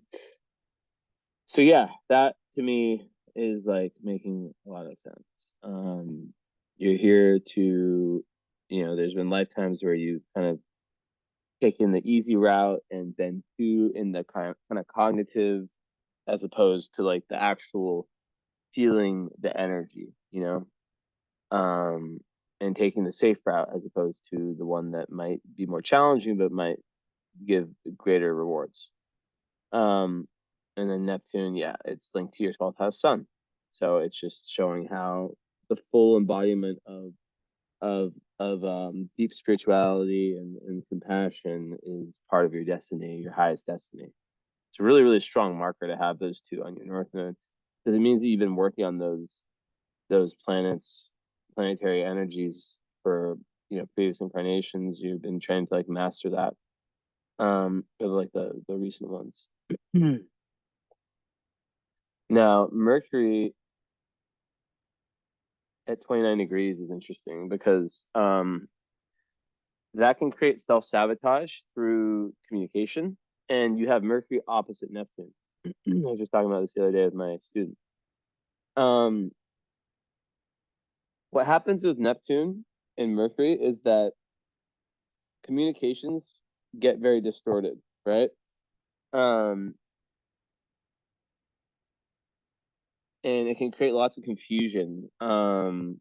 so yeah, that to me is like making a lot of sense. You're here to, there's been lifetimes where you kind of taken the easy route and been too in the kind of cognitive, as opposed to like the actual feeling the energy, um, and taking the safe route as opposed to the one that might be more challenging but might give greater rewards. Um, and then Neptune, yeah, it's linked to your 12th house sun. So it's just showing how the full embodiment of deep spirituality and compassion is part of your destiny, your highest destiny. it's a really, really strong marker to have those two on your north node, because it means that you've been working on those planetary energies for previous incarnations. You've been trying to like master that, like the recent ones. Now Mercury at 29 degrees is interesting because that can create self-sabotage through communication, and you have Mercury opposite Neptune. I was just talking about this the other day with my student. What happens with Neptune and Mercury is that communications get very distorted, right? And it can create lots of confusion, and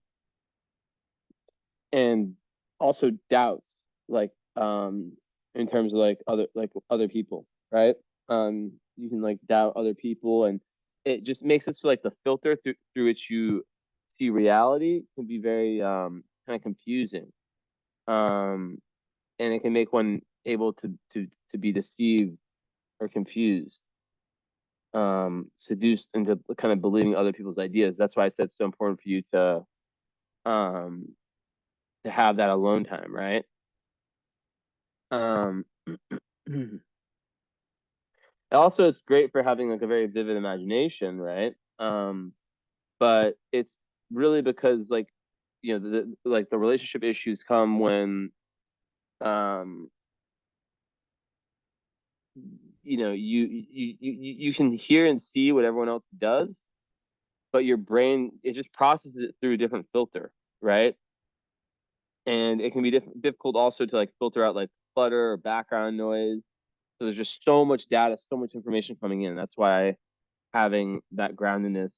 also doubts, like in terms of like other people, right? You can like doubt other people, and it just makes it so like the filter through which you see reality can be very kind of confusing, and it can make one able to be deceived or confused, seduced into kind of believing other people's ideas. That's why I said it's so important for you um to have that alone time, right? Um Also, it's great for having like a very vivid imagination, right? But it's really because like the relationship issues come when um you can hear and see what everyone else does, but your brain, it just processes it through a different filter, right? And it can be difficult also to like filter out like clutter or background noise. So there's just so much data, so much information coming in. That's why having that groundedness,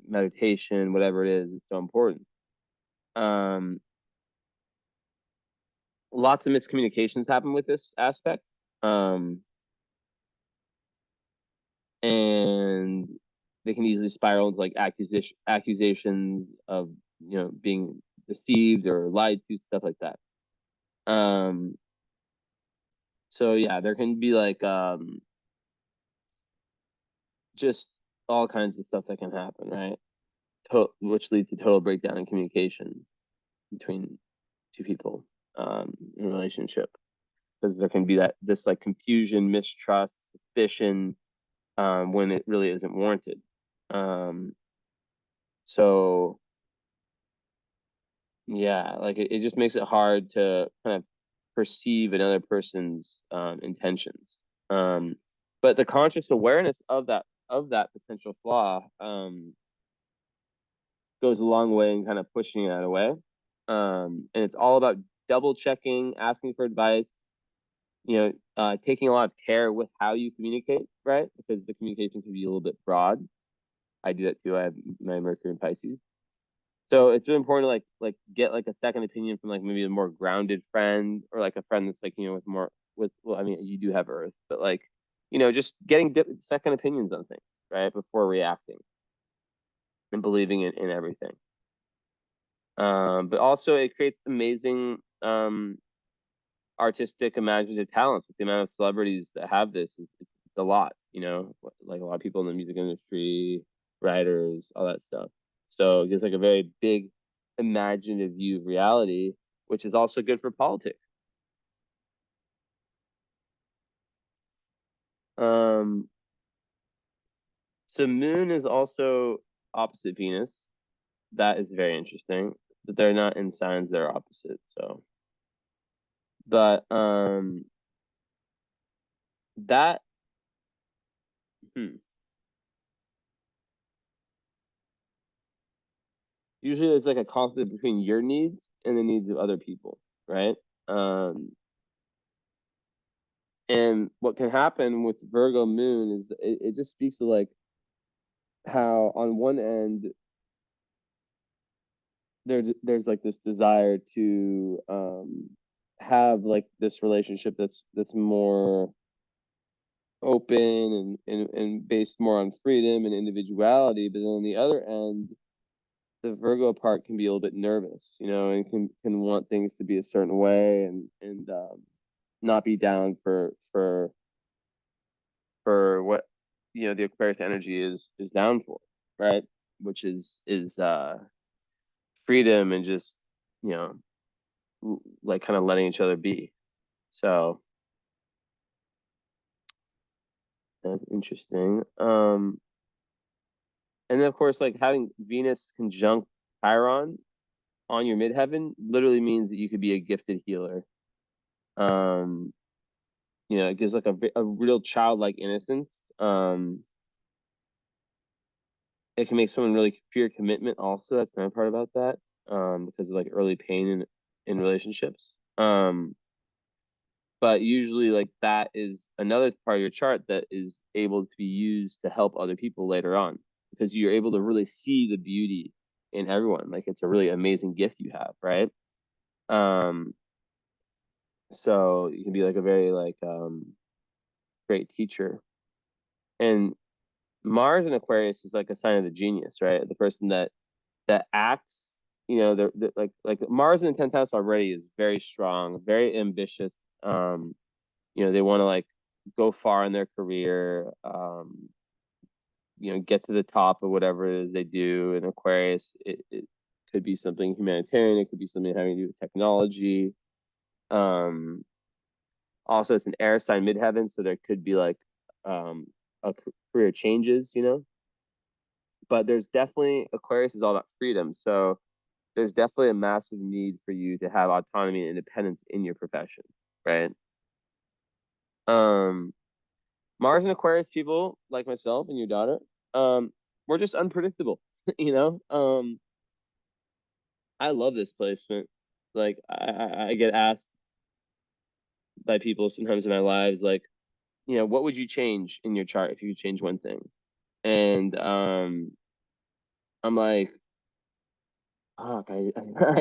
meditation, whatever it is so important. Lots of miscommunications happen with this aspect. And they can easily spiral into like accusations of being deceived or lied to, stuff like that. So yeah, there can be like just all kinds of stuff that can happen, right? Which leads to total breakdown in communication between two people in a relationship, because there can be this like confusion, mistrust, suspicion, when it really isn't warranted. So yeah, like it just makes it hard to kind of perceive another person's intentions. But the conscious awareness of that potential flaw goes a long way in kind of pushing that away. And it's all about double checking, asking for advice, taking a lot of care with how you communicate, right? Because the communication can be a little bit broad. I do that too. I have my Mercury in Pisces. So it's really important to like get like a second opinion from like maybe a more grounded friend, or like a friend that's like, with more well, I mean, you do have Earth, but like, just getting second opinions on things, right? Before reacting and believing in everything. But also it creates amazing artistic, imaginative talents. Like the amount of celebrities that have this is a lot, like a lot of people in the music industry, writers, all that stuff. So it gives like a very big imaginative view of reality, which is also good for politics. Um, so Moon is also opposite Venus. That is very interesting, but they're not in signs, they're opposite. So, but that usually there's like a conflict between your needs and the needs of other people, right? Um, and what can happen with Virgo Moon is it just speaks to like how on one end there's like this desire to have like this relationship that's more open and based more on freedom and individuality, but then on the other end the Virgo part can be a little bit nervous, and can want things to be a certain way, and not be down for the Aquarius energy is down for, right? Which is freedom and just, like kind of letting each other be. So that's interesting. And then of course, like having Venus conjunct Chiron on your midheaven literally means that you could be a gifted healer. It gives like a real childlike innocence. It can make someone really fear commitment also. That's another part about that. Because of like early pain in relationships. But usually like that is another part of your chart that is able to be used to help other people later on, because you're able to really see the beauty in everyone. Like it's a really amazing gift you have, right? So you can be like a very like great teacher. And Mars in Aquarius is like a sign of the genius, right? The person that acts, they're like Mars in the 10th house already is very strong, very ambitious. They want to like go far in their career, get to the top of whatever it is they do. In Aquarius, it could be something humanitarian, it could be something having to do with technology. Also, it's an air sign midheaven, so there could be like a career changes, But there's definitely Aquarius is all about freedom, so there's definitely a massive need for you to have autonomy and independence in your profession, right? Mars and Aquarius people like myself and your daughter, we're just unpredictable, you know. I love this placement. Like I get asked by people sometimes in my lives, like, what would you change in your chart if you could change one thing? And I'm like, fuck, I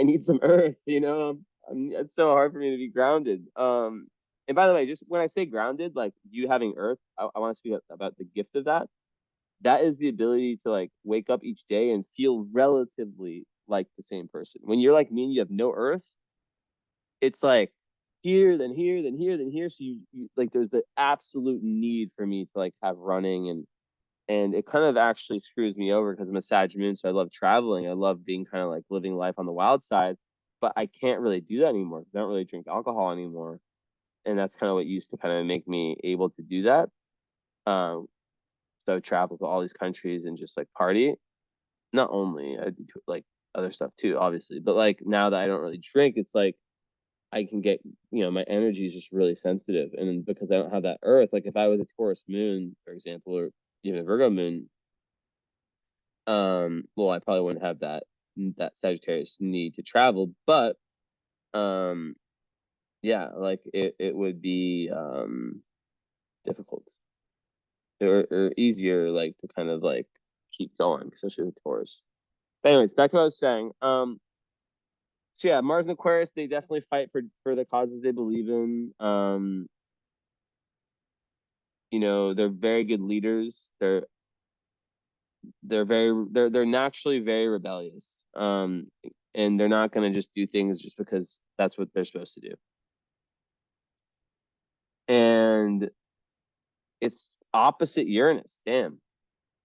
need some earth, it's so hard for me to be grounded. And by the way, just when I say grounded, like you having earth, I want to speak about the gift of that. That is the ability to like wake up each day and feel relatively like the same person. When you're like me and you have no earth, it's like here, then here, then here, then here. So you like there's the absolute need for me to like have running, and it kind of actually screws me over because I'm a Sag moon, so I love traveling. I love being kind of like living life on the wild side, but I can't really do that anymore because I don't really drink alcohol anymore. And that's kind of what used to kind of make me able to do that. Um, so I would travel to all these countries and just like party. Not only I do like other stuff too, obviously, but like now that I don't really drink, it's like I can get, my energy is just really sensitive. And because I don't have that earth, like if I was a Taurus moon, for example, or even a Virgo moon, well, I probably wouldn't have that Sagittarius need to travel, but um, yeah, like it would be difficult or easier, like to kind of like keep going, especially with Taurus. But anyways, back to what I was saying. So yeah, Mars and Aquarius, they definitely fight for the causes they believe in. They're very good leaders. They're naturally very rebellious. And they're not going to just do things just because that's what they're supposed to do. And it's opposite Uranus. Damn.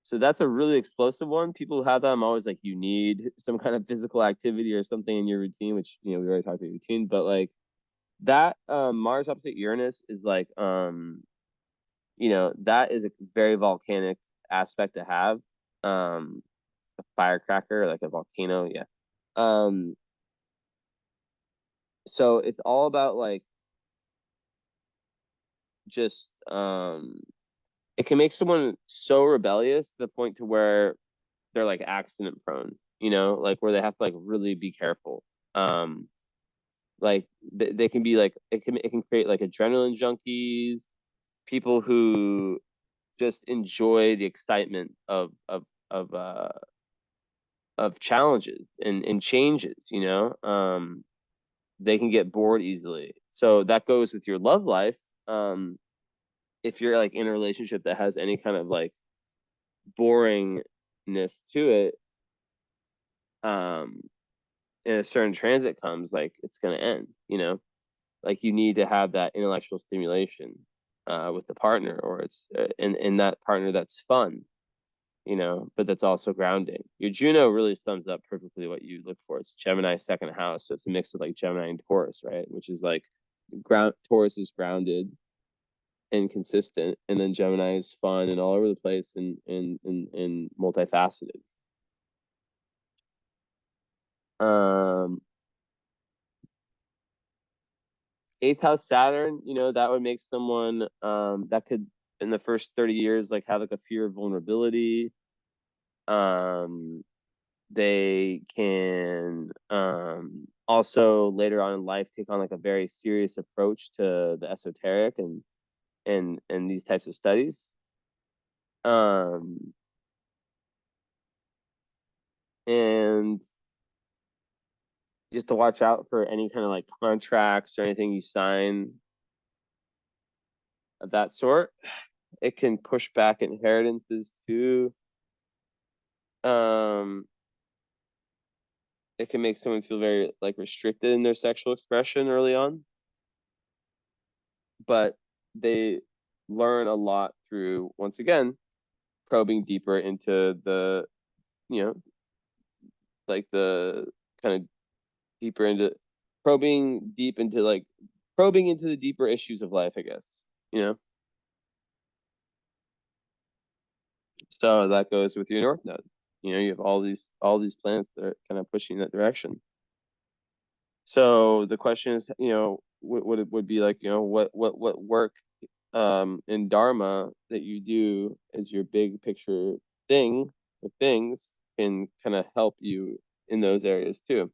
So that's a really explosive one. People who have that, I'm always like, you need some kind of physical activity or something in your routine, which we already talked about routine, but like that Mars opposite Uranus is like that is a very volcanic aspect to have. A firecracker, like a volcano, yeah. Um, so it's all about like just it can make someone so rebellious to the point to where they're like accident prone, like where they have to like really be careful. Like they can be like it can create like adrenaline junkies, people who just enjoy the excitement of challenges and changes, they can get bored easily. So that goes with your love life. If you're like in a relationship that has any kind of like boringness to it, um, and a certain transit comes, like it's gonna end, like you need to have that intellectual stimulation. with the partner, or it's in that partner that's fun, you know, but that's also grounding. Your Juno really sums up perfectly what you look for. It's Gemini second house, so it's a mix of like Gemini and Taurus, right? Which is like Taurus is grounded and consistent, and then Gemini is fun and all over the place and multifaceted. Eighth house Saturn, you know, that would make someone that could in the first 30 years like have like a fear of vulnerability. They can also later on in life take on like a very serious approach to the esoteric and these types of studies. And just to watch out for any kind of like contracts or anything you sign of that sort. It can push back inheritances too. It can make someone feel very like restricted in their sexual expression early on, but they learn a lot through, once again, probing deeper into the, you know, like the kind of deeper into probing into the deeper issues of life, I guess, you know. So that goes with your north node. You know, you have all these planets that are kind of pushing in that direction. So the question is, you know, what it would be like, you know, what work in Dharma that you do as your big picture thing of things can kind of help you in those areas too.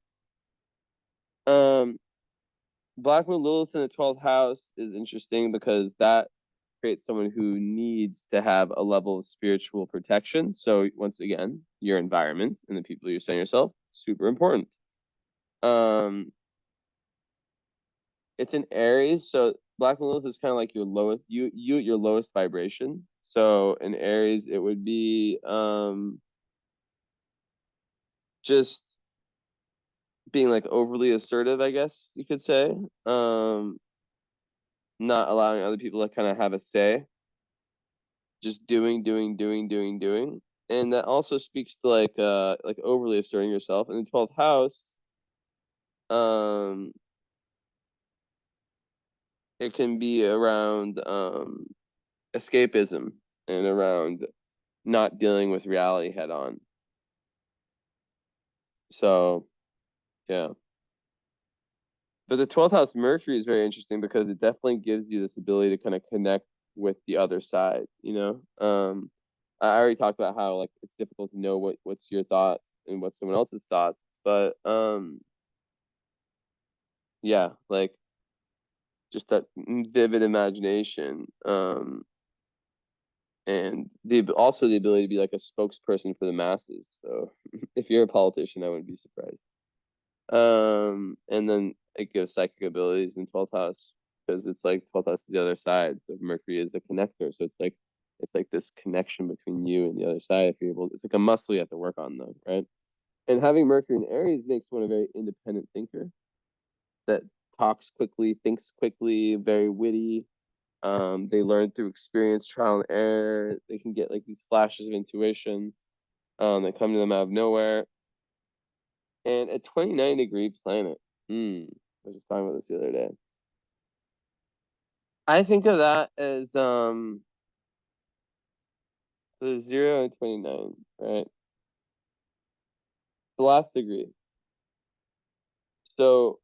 Black Moon Lilith in the 12th house is interesting because that creates someone who needs to have a level of spiritual protection. So once again, your environment and the people you're saying yourself, super important. It's an Aries, so Black Lilith is kind of like your lowest, you at your lowest vibration. So in Aries, it would be just being like overly assertive, I guess you could say. Not allowing other people to kind of have a say. Just doing. And that also speaks to like overly asserting yourself. In the 12th house, it can be around escapism and around not dealing with reality head on. So, yeah. But the 12th house Mercury is very interesting because it definitely gives you this ability to kind of connect with the other side, you know? I already talked about how like it's difficult to know what's your thoughts and what's someone else's thoughts, but yeah, like just that vivid imagination, and also the ability to be like a spokesperson for the masses. So if you're a politician, I wouldn't be surprised. And then it gives psychic abilities in 12th house because it's like 12th house to the other side. So Mercury is the connector. So it's like this connection between you and the other side. If you're able, it's like a muscle you have to work on though, right? And having Mercury in Aries makes one a very independent thinker that talks quickly, thinks quickly, very witty. They learn through experience, trial and error. They can get like these flashes of intuition that come to them out of nowhere. And a 29-degree planet. I was just talking about this the other day. I think of that as the 0 and 29, right? The last degree. So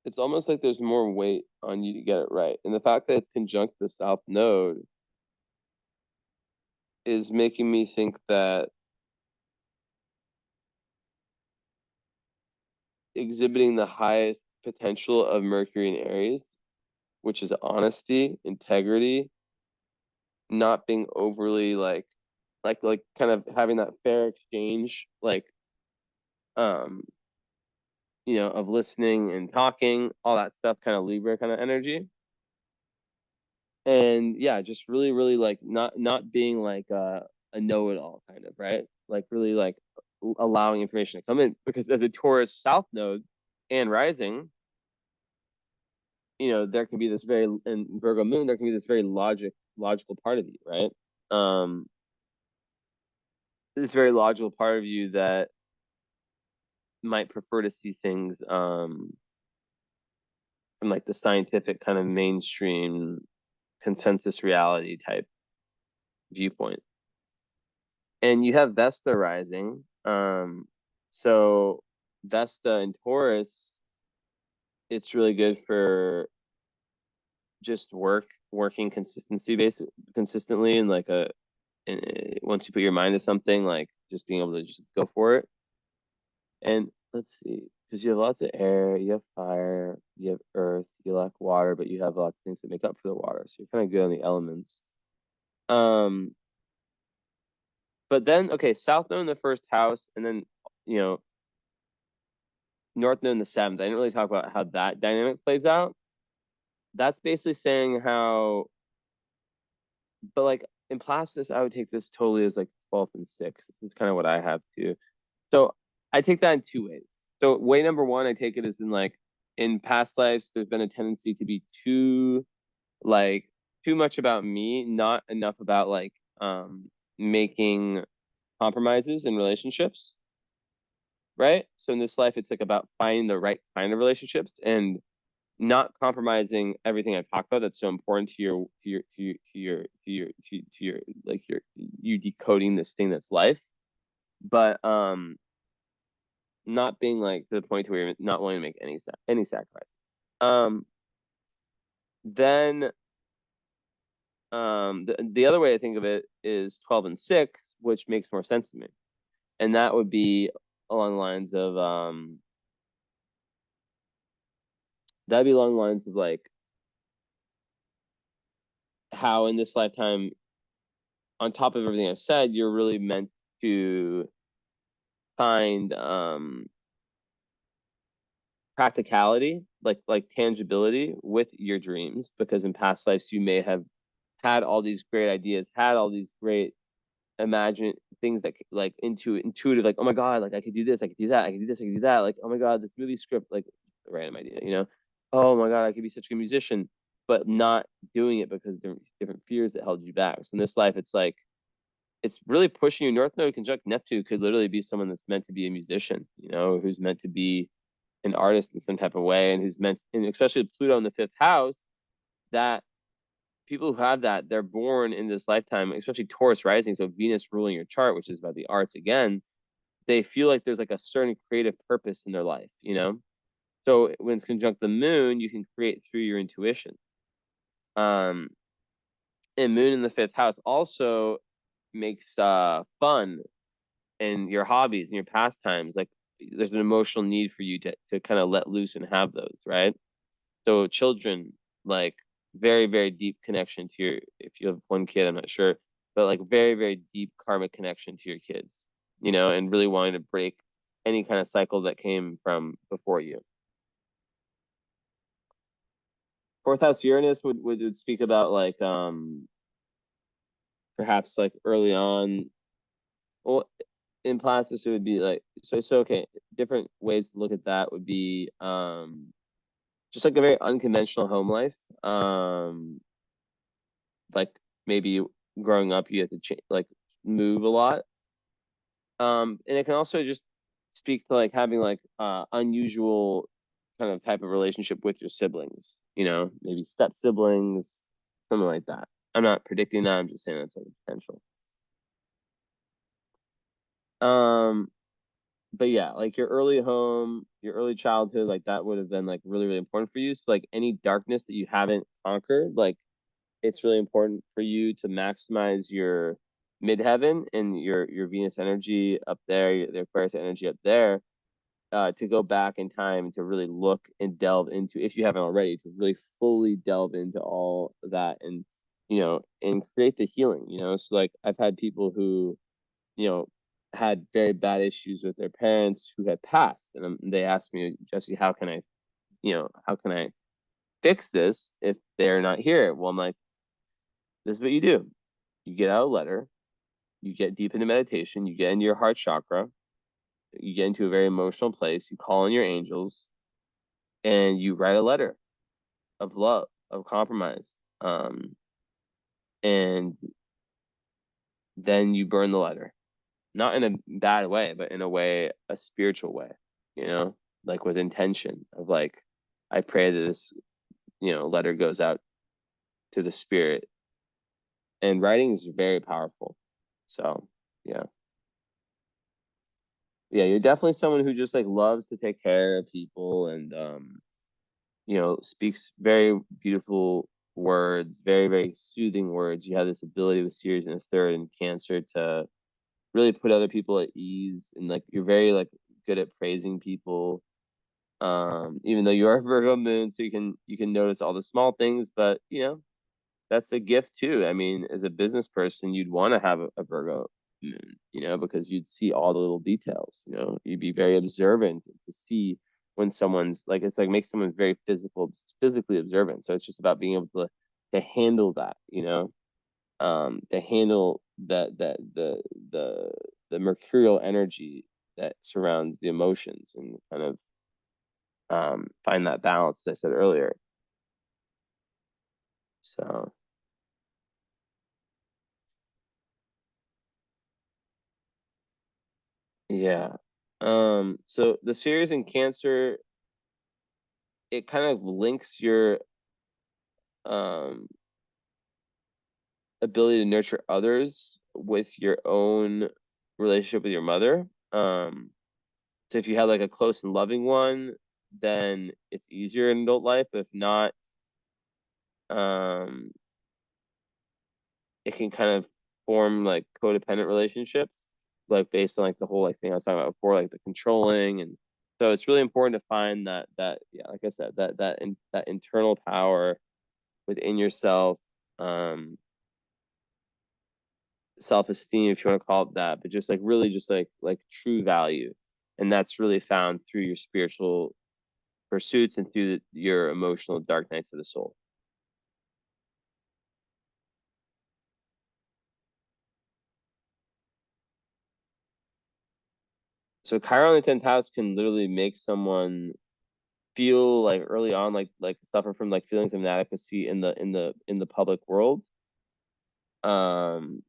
it's almost like there's more weight on you to get it right. And the fact that it's conjunct the South Node is making me think that exhibiting the highest potential of Mercury in Aries, which is honesty, integrity, not being overly like kind of having that fair exchange, like um you know, of listening and talking, all that stuff, kind of Libra kind of energy. And yeah, just really like not being like a know-it-all kind of, right? Like really like allowing information to come in, because as a Taurus South node and rising, there can be this very, in Virgo moon, there can be this very logical part of you, right? This very logical part of you that might prefer to see things from like the scientific kind of mainstream consensus reality type viewpoint. And you have Vesta rising. So Vesta in Taurus, it's really good for just working consistently, and like once you put your mind to something, like just being able to just go for it. And let's see, because you have lots of air, you have fire, you have earth, you lack water, but you have lots of things that make up for the water. So you're kind of good on the elements. But then, okay, South Node in the first house, and then, North Node in the seventh. I didn't really talk about how that dynamic plays out. That's basically saying how, but like in Plastus, I would take this totally as like 12th and 6th. It's kind of what I have too. So I take that in two ways. So way number one, I take it as in like in past lives, there's been a tendency to be too much about me, not enough about like making compromises in relationships, right? So in this life, it's like about finding the right kind of relationships and not compromising everything I've talked about that's so important to you decoding this thing that's life, but not being like to the point where you're not willing to make any sacrifice. Then the other way I think of it is 12 and 6, which makes more sense to me, and that would be along the lines of like how in this lifetime, on top of everything I've said, you're really meant to find practicality, like tangibility with your dreams, because in past lives you may have had all these great ideas, had all these great imagine things that like intuitive, like, oh my god, like I could do this, I could do that, I could do this, I could do that, like, oh my god, this movie script, like a random idea, oh my god, I could be such a good musician, but not doing it because there were different fears that held you back. So in this life, it's like it's really pushing you. North Node conjunct Neptune could literally be someone that's meant to be a musician, who's meant to be an artist in some type of way, and who's meant, and especially Pluto in the fifth house, that people who have that, they're born in this lifetime, especially Taurus rising, so Venus ruling your chart, which is about the arts again, they feel like there's like a certain creative purpose in their life, So when it's conjunct the moon, you can create through your intuition. And moon in the fifth house also makes fun and your hobbies and your pastimes, like there's an emotional need for you to kind of let loose and have those, right? So children, like very, very deep connection to your, if you have one kid, I'm not sure, but like very, very deep karmic connection to your kids, and really wanting to break any kind of cycle that came from before you. Fourth house Uranus would speak about like perhaps like early on. Well, in Plastus, it would be like so okay. Different ways to look at that would be just like a very unconventional home life. Like maybe growing up, you have to like move a lot. And it can also just speak to like having like unusual kind of type of relationship with your siblings. Maybe step siblings, something like that. I'm not predicting that. I'm just saying that's like a potential. But yeah, like your early home, your early childhood, like that would have been like really, really important for you. So like any darkness that you haven't conquered, like it's really important for you to maximize your midheaven and your Venus energy up there, the Aquarius energy up there, to go back in time to really look and delve into, if you haven't already, to really fully delve into all that and and create the healing. So like I've had people who had very bad issues with their parents who had passed, and they asked me, Jesse, how can I fix this if they're not here? Well, I'm like, this is what you do. You get out a letter, you get deep into meditation, you get into your heart chakra, you get into a very emotional place, you call on your angels, and you write a letter. of love, of compromise. And then you burn the letter, not in a bad way, but in a way, a spiritual way, you know, like with intention of like, I pray that this, letter goes out to the spirit. And writing is very powerful. So yeah. Yeah, you're definitely someone who just like loves to take care of people and speaks very beautiful words, very, very soothing words. You have this ability with Sirius in the third and Cancer to really put other people at ease, and like you're very like good at praising people. Even though you are Virgo moon, so you can notice all the small things, but that's a gift too. I mean, as a business person, you'd want to have a Virgo moon, because you'd see all the little details. You'd be very observant to see when someone's like, it's like makes someone very physically observant. So it's just about being able to handle that, to handle the the mercurial energy that surrounds the emotions and kind of find that balance, as I said earlier. So yeah. So the series in Cancer, it kind of links your um ability to nurture others with your own relationship with your mother. So if you have like a close and loving one, then it's easier in adult life. If not, um, it can kind of form like codependent relationships, like based on like the whole like thing I was talking about before, like the controlling. And so it's really important to find that yeah, like I said, that internal power within yourself, um, self-esteem, if you want to call it that, but just like really just like true value. And that's really found through your spiritual pursuits and through your emotional dark nights of the soul. So Chiron in the 10th house can literally make someone feel like early on like suffer from like feelings of inadequacy in the public world. Um,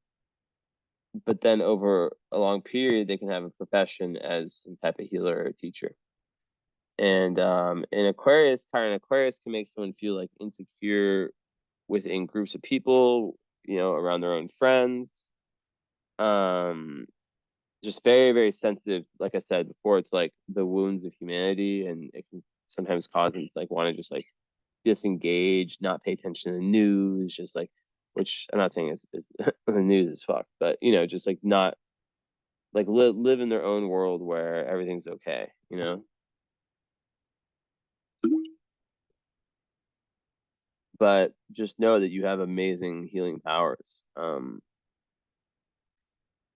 but then over a long period, they can have a profession as some type of healer or teacher. And in Aquarius, Chiron Aquarius can make someone feel like insecure within groups of people, around their own friends. Um, just very, very sensitive, like I said before, to like the wounds of humanity, and it can sometimes cause them to like want to just like disengage, not pay attention to the news, just like, which I'm not saying is the news is fucked, but just like not like live in their own world where everything's okay. But just know that you have amazing healing powers.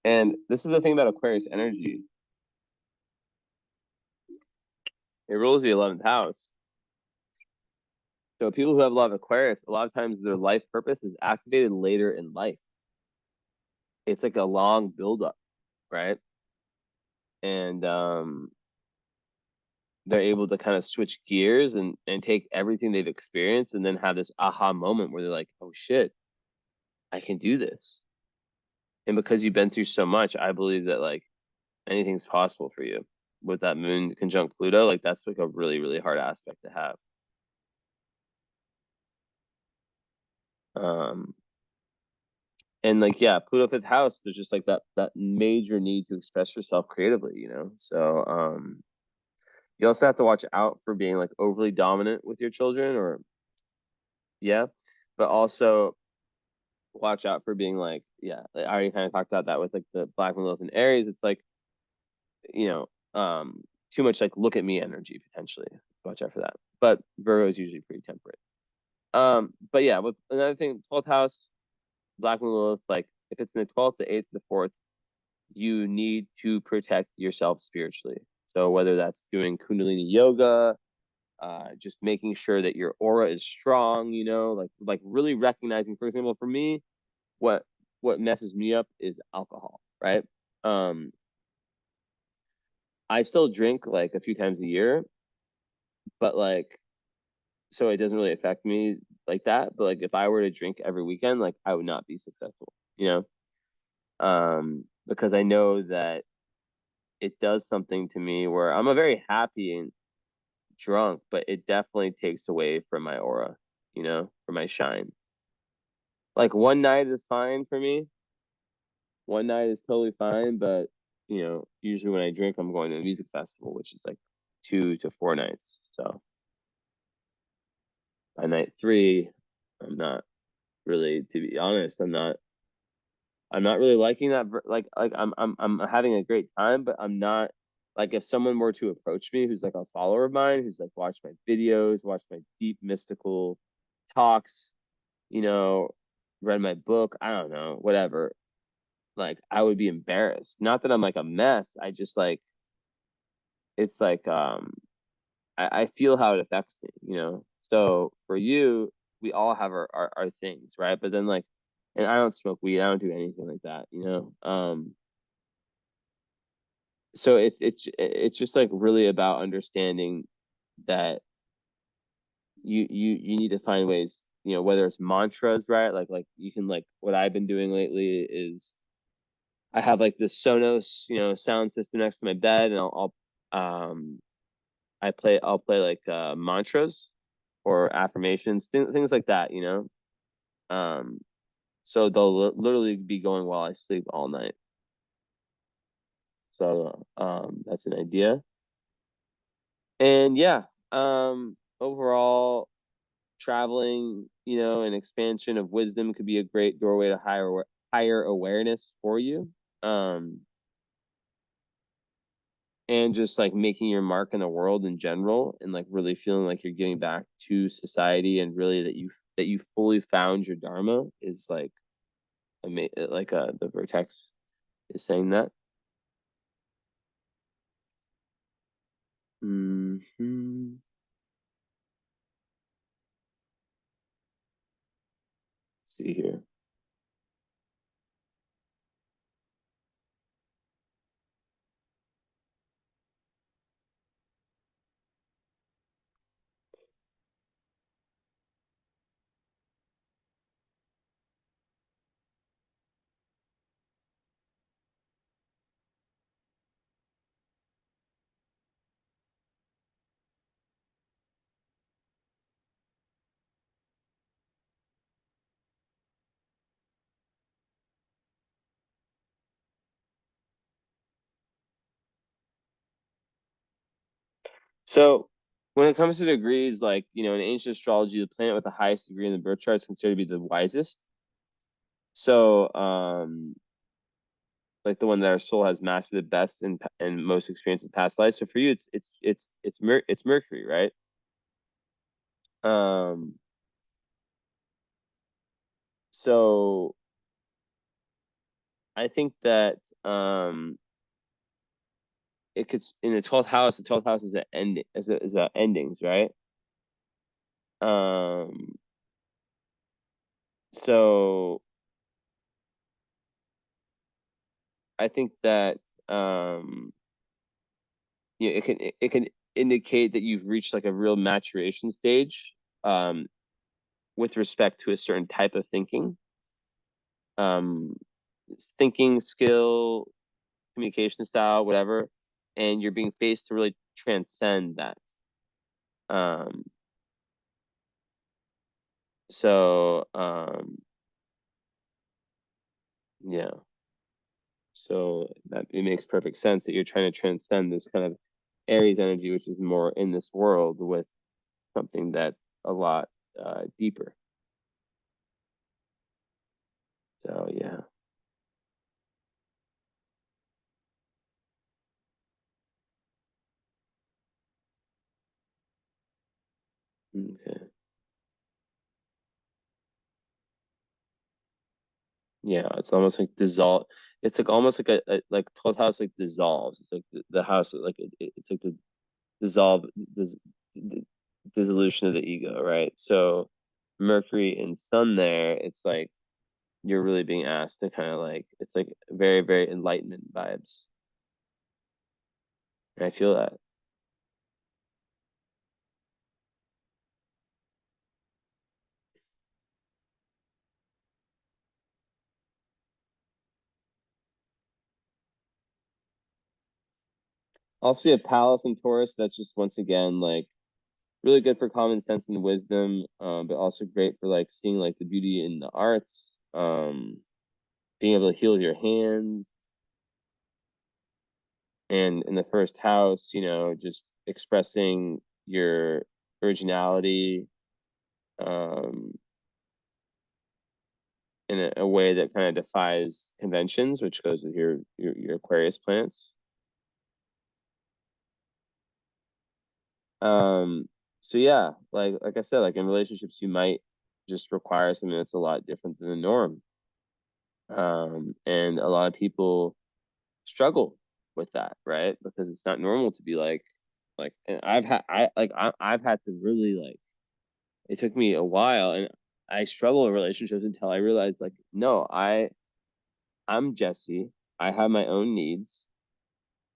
And this is the thing about Aquarius energy. It rules the 11th house. So people who have a lot of Aquarius, a lot of times their life purpose is activated later in life. It's like a long buildup, right? And they're able to kind of switch gears and take everything they've experienced and then have this aha moment where they're like, oh shit, I can do this. And because you've been through so much, I believe that like anything's possible for you with that moon conjunct Pluto. Like that's like a really, really hard aspect to have. Um, and like, yeah, Pluto fifth house, there's just like that major need to express yourself creatively. So you also have to watch out for being like overly dominant with your children, or yeah, but also watch out for being like, yeah, I already kind of talked about that with like the Black Moon Lilith and Aries. It's like, you know, too much like look at me energy potentially. Watch out for that. But Virgo is usually pretty temperate. But yeah, with another thing, 12th house, Black Moon Lilith, like if it's in the 12th, the 8th, the 4th, you need to protect yourself spiritually. So whether that's doing Kundalini yoga, just making sure that your aura is strong, like really recognizing, for example, for me, what messes me up is alcohol, right? Um, I still drink like a few times a year, but like so it doesn't really affect me like that. But like if I were to drink every weekend, like I would not be successful, because I know that it does something to me where I'm a very happy and drunk, but it definitely takes away from my aura, from my shine. Like one night is fine for me. One night is totally fine, but usually when I drink, I'm going to a music festival, which is like 2 to 4 nights. So by night three, I'm not really, to be honest, I'm not really liking that. Like I'm having a great time, but I'm not like if someone were to approach me who's like a follower of mine, who's like watched my videos, watched my deep mystical talks, you know, read my book, I don't know, whatever. Like I would be embarrassed. Not that I'm like a mess. I just like it's like I feel how it affects me. So for you, we all have our things, right? But then like and I don't smoke weed, I don't do anything like that. So it's just like really about understanding that you need to find ways, whether it's mantras, right? Like you can like what I've been doing lately is I have like this Sonos, sound system next to my bed, and I'll play like mantras or affirmations, things like that. Um, so they'll literally be going while I sleep all night. So that's an idea. And yeah, overall, traveling, and expansion of wisdom could be a great doorway to higher awareness for you. Um, and just like making your mark in the world in general, and like really feeling like you're giving back to society, and really that you fully found your dharma is like like the vertex is saying that. Hmm. See here. So when it comes to degrees, like, in ancient astrology, the planet with the highest degree in the birth chart is considered to be the wisest. So, like the one that our soul has mastered the best and most experience in past lives. So for you, it's Mercury, right? Um, so I think that it could in the 12th house is a ending, is a endings, right? Um, so I think that um it can indicate that you've reached like a real maturation stage um with respect to a certain type of um thinking skill, communication style, whatever, and you're being faced to really transcend that. um so yeah, so that it makes perfect sense that you're trying to transcend this kind of Aries energy, which is more in this world, with something that's a lot deeper. So yeah. Okay. Yeah, it's almost like dissolve. It's like almost like a like 12th house like dissolves. It's like the house like it's like the dissolve dis, the dissolution of the ego, right? So Mercury and Sun there, it's like you're really being asked to kind of like it's like very, very enlightenment vibes. And I feel that. Also, you have Palace and Taurus. That's just once again like really good for common sense and wisdom, but also great for like seeing like the beauty in the arts, being able to heal your hands. And in the first house, you know, just expressing your originality, um, in a way that kind of defies conventions, which goes with your Aquarius planets. Um, so yeah, like I said, like in relationships, you might just require something that's a lot different than the norm. And a lot of people struggle with that, right? Because it's not normal to be like, and I've had to really like, it took me a while, and I struggle in relationships until I realized like, no, I'm Jesse. I have my own needs.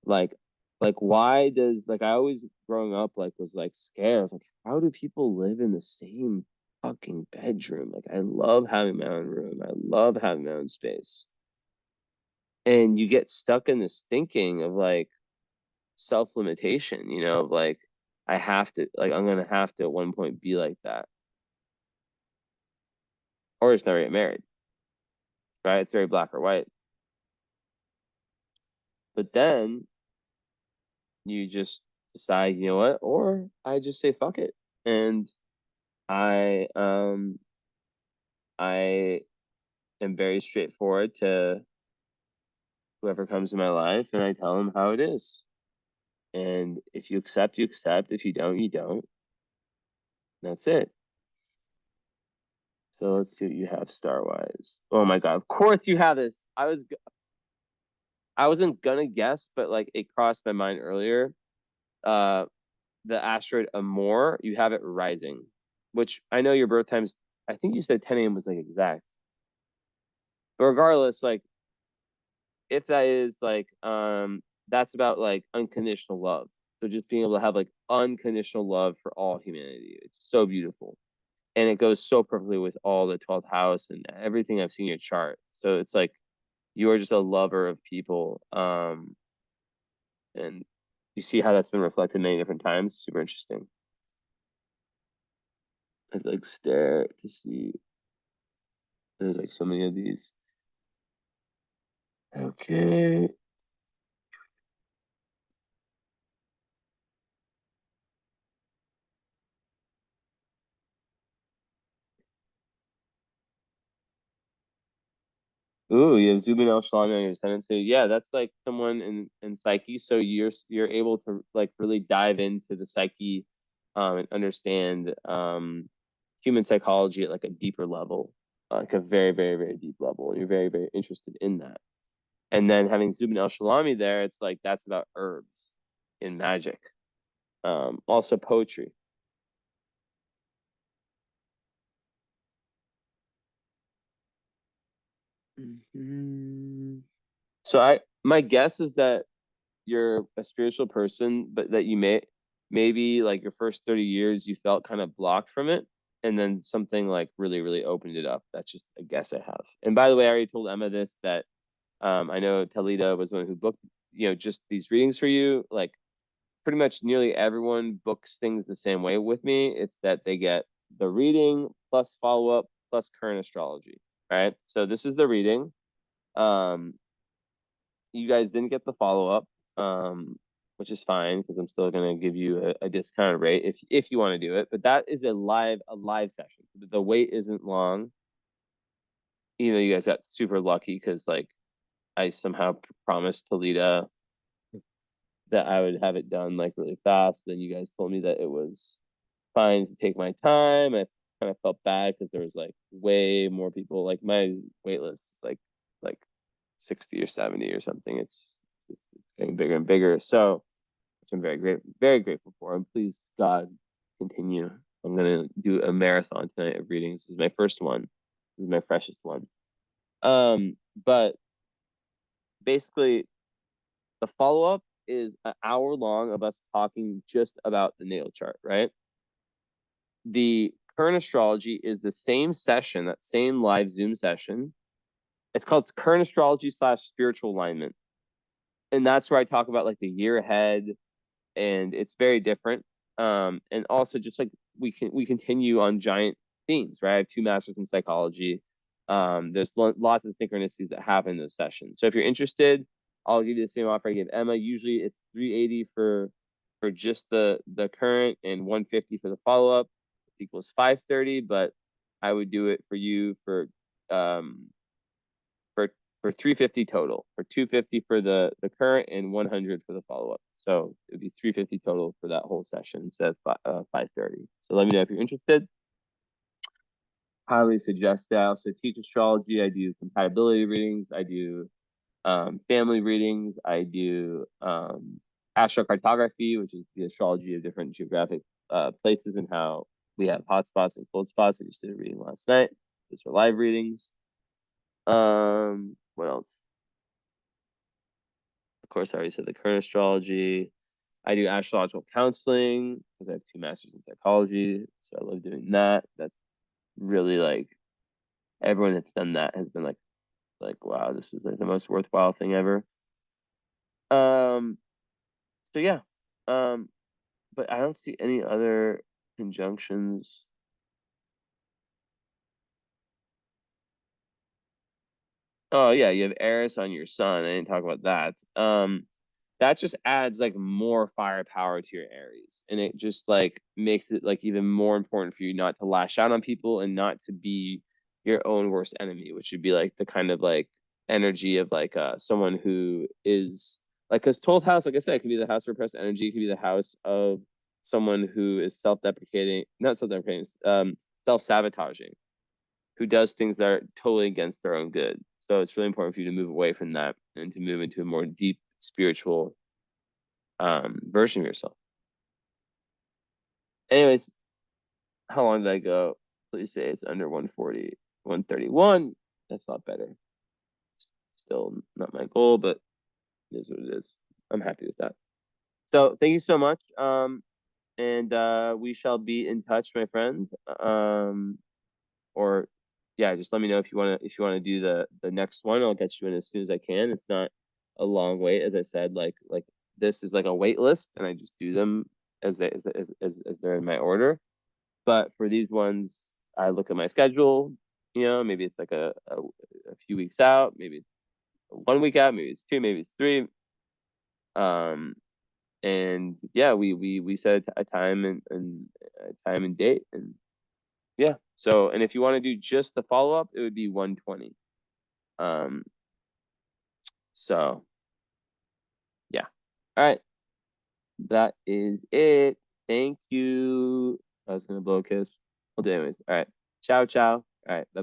Like, why does like I always growing up like was like scared. I was like, how do people live in the same fucking bedroom? Like, I love having my own room. I love having my own space. And you get stuck in this thinking of like self-limitation, you know, of like I have to like I'm gonna have to at one point be like that, or just never get married, right? It's very black or white. But then you just decide, you know what, or I just say fuck it. And I I am very straightforward to whoever comes in my life, and I tell them how it is. And if you accept, you accept. If you don't, you don't. That's it. So let's see what you have star-wise. Oh my God, of course you have this. I wasn't gonna guess, but like it crossed my mind earlier. Uh, the asteroid Amor, you have it rising, which I know your birth times. I think you said 10 a.m. was like exact. But regardless, like if that is like that's about like unconditional love. So just being able to have like unconditional love for all humanity. It's so beautiful. And it goes so perfectly with all the 12th house and everything I've seen in your chart. So it's like you are just a lover of people. And you see how that's been reflected many different times. Super interesting. I like stare to see. There's like so many of these. Okay. Ooh, you have Zubin El Shalami on your ascendant. So yeah, that's like someone in psyche. So you're able to like really dive into the psyche, and understand human psychology at like a deeper level, like a very, very, very deep level. And you're very, very interested in that. And then having Zubin El Shalami there, it's like that's about herbs in magic. Also poetry. Mhm. So my guess is that you're a spiritual person, but that you maybe like your first 30 years you felt kind of blocked from it, and then something like really, really opened it up. That's just a guess I have. And by the way, I already told Emma this that I know Talita was the one who booked, you know, just these readings for you. Like pretty much nearly everyone books things the same way with me. It's that they get the reading plus follow-up plus current astrology, right? So this is the reading. Um, you guys didn't get the follow-up, which is fine because I'm still gonna give you a discounted rate if you want to do it. But that is a live session. The wait isn't long. You know, you guys got super lucky because like I somehow promised Talita that I would have it done like really fast. Then you guys told me that it was fine to take my time. I kind of felt bad because there was like way more people. Like my wait list is like 60 or 70 or something. It's getting bigger and bigger. So, which I'm very grateful for. And please, God, continue. I'm gonna do a marathon tonight of readings. This is my first one. This is my freshest one. But basically, the follow up is an hour long of us talking just about the natal chart, right? The current astrology is the same session, that same live Zoom session. It's called current astrology / spiritual alignment. and that's where I talk about like the year ahead, and it's very different. And also just like we continue on giant themes, right? I have 2 masters in psychology. There's lots of synchronicities that happen in those sessions. So if you're interested, I'll give you the same offer I gave Emma. Usually it's 380 for just the current and 150 for the follow-up, equals 530, but I would do it for you for um for 350 total, for 250 for the current and 100 for the follow-up. So it would be 350 total for that whole session instead of 530. So let me know if you're interested. Highly suggest that. I also teach astrology. I do compatibility readings. I do family readings. I do astrocartography, which is the astrology of different geographic places and how we have hot spots and cold spots. I just did a reading last night. Those are live readings. What else? Of course, I already said the current astrology. I do astrological counseling because I have 2 masters in psychology. So I love doing that. That's really like everyone that's done that has been like, wow, this was like the most worthwhile thing ever. So yeah. But I don't see any other conjunctions. Oh yeah, you have Eris on your sun. I didn't talk about that. That just adds like more firepower to your Aries, and it just like makes it like even more important for you not to lash out on people and not to be your own worst enemy, which would be like the kind of like energy of like someone who is like, because 12th house, like I said, it can be the house of repressed energy, it can be the house of someone who is self-deprecating, not self-deprecating, self-sabotaging, who does things that are totally against their own good. So it's really important for you to move away from that and to move into a more deep spiritual version of yourself. Anyways, how long did I go? Please say it's under 140, 131. That's a lot better. Still not my goal, but it is what it is. I'm happy with that. So thank you so much. And we shall be in touch, my friend. Or yeah, just let me know if you wanna do the next one. I'll get you in as soon as I can. It's not a long wait, as I said. Like this is like a wait list, and I just do them as they're in my order. But for these ones, I look at my schedule. You know, maybe it's like a few weeks out, maybe it's 1 week out, maybe it's 2, maybe it's 3. And yeah, we set a time and a time and date, and yeah. So, and if you want to do just the follow-up, it would be 120. Um, so yeah. All right. That is it. Thank you. I was gonna blow a kiss. We'll do it anyways. All right. Ciao, ciao. All right. Bye.